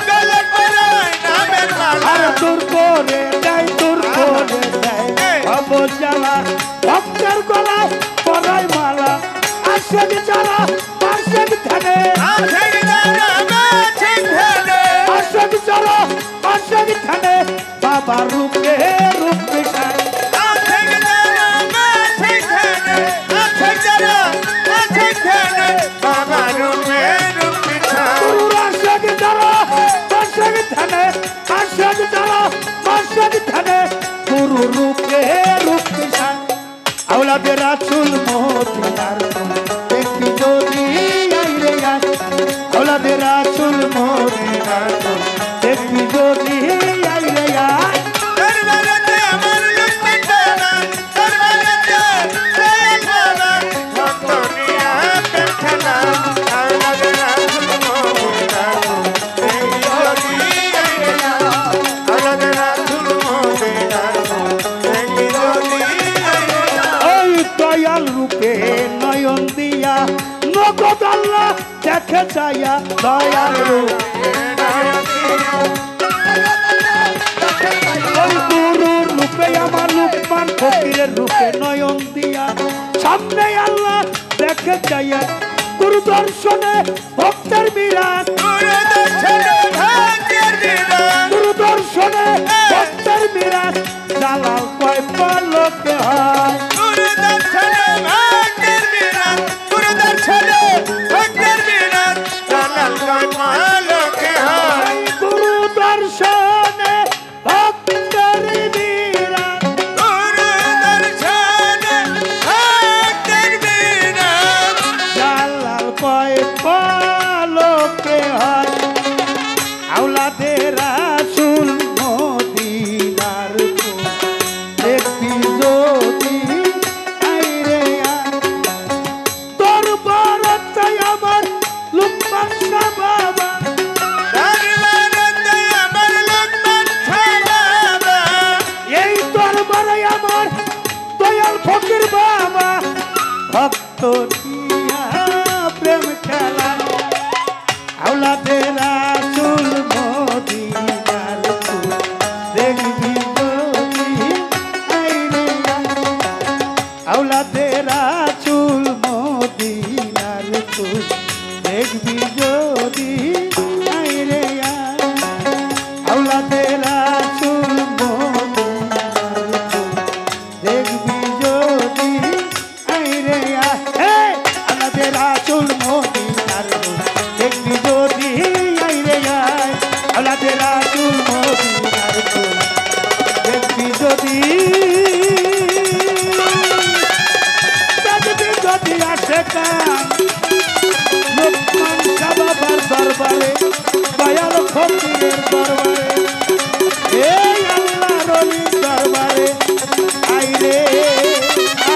গলে পড়ায় নামের মালা আর দূর করে দেয় ভব জ্বালা ভক্তের গলায় পড়ায় মালা আশেক যারা মাসেক ধ্যানে আশেক যারা মাসেক ধ্যানে আশেক যারা মাসেক ধ্যানে বাবার রূপে রূপে সায় আশেক যারা মাসেক ধ্যানে আশেক যারা মাসেক ধ্যানে বাবা রূপে রূপে ছায় গুরুর আশেক যারা মাসেক ধ্যানে আশেক যারা মাসেক ধ্যানে গুরু রূপে রূপে সায় আওলাদের রাসূল মদিনার ফুল দেখবি যদি আইরে আয় আওলাদের রাসূল মদিনার ফুল দেখবি যদি আইরে আয় দরবারেতে আমার লুটমান বাবা দরবারেতে দয়াল বাবা মোহাম্মদ আল্লাহ দেখে চাইয়া দয়ার রূপ ওই গুরুর রূপে আমার লুকমান ফকিরের রূপে নয়ন দিয়া সামনে আল্লাহ দেখে চাইয়া গুরু দর্শনে ভক্তের বিরাট গুরু দর্শনে ভক্তের বিরাট জালাল কয় পলকে হয় গুরু দর্শনে ভক্তের বিরাট জালাল কয় পলকে হয় আওলাদে রাসূল মদিনার দেখবি যদি আইরে তোর বরতাই আমার লুকমান শাহ বাবা এই তোর বড়াই আমার দয়াল ফকির বাবা ভক্ত দিয়া প্রেম খেলা আওলাদে রাসূল মদিনার দেখবি যদি আইরে আওলাদে রাসূল মদিনার দেখবি যদি আইরে আওলাদে রাসূল মদিনার দেখবি যদি আইরে আওলাদে রাসূল মদিনার দেখবি যদি আইরে আওলাদে রাসূল মদিনার দেখবি যদি যদি আসে কান লুকমান শাহ বাবার দরবারে দয়াল ফকিরের দরবারে এই আল্লাহর ওলির দরবারে আইরে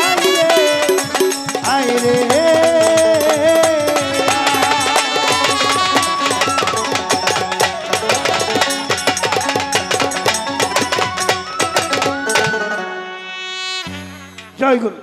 আইরে আইরে জয় গুরু।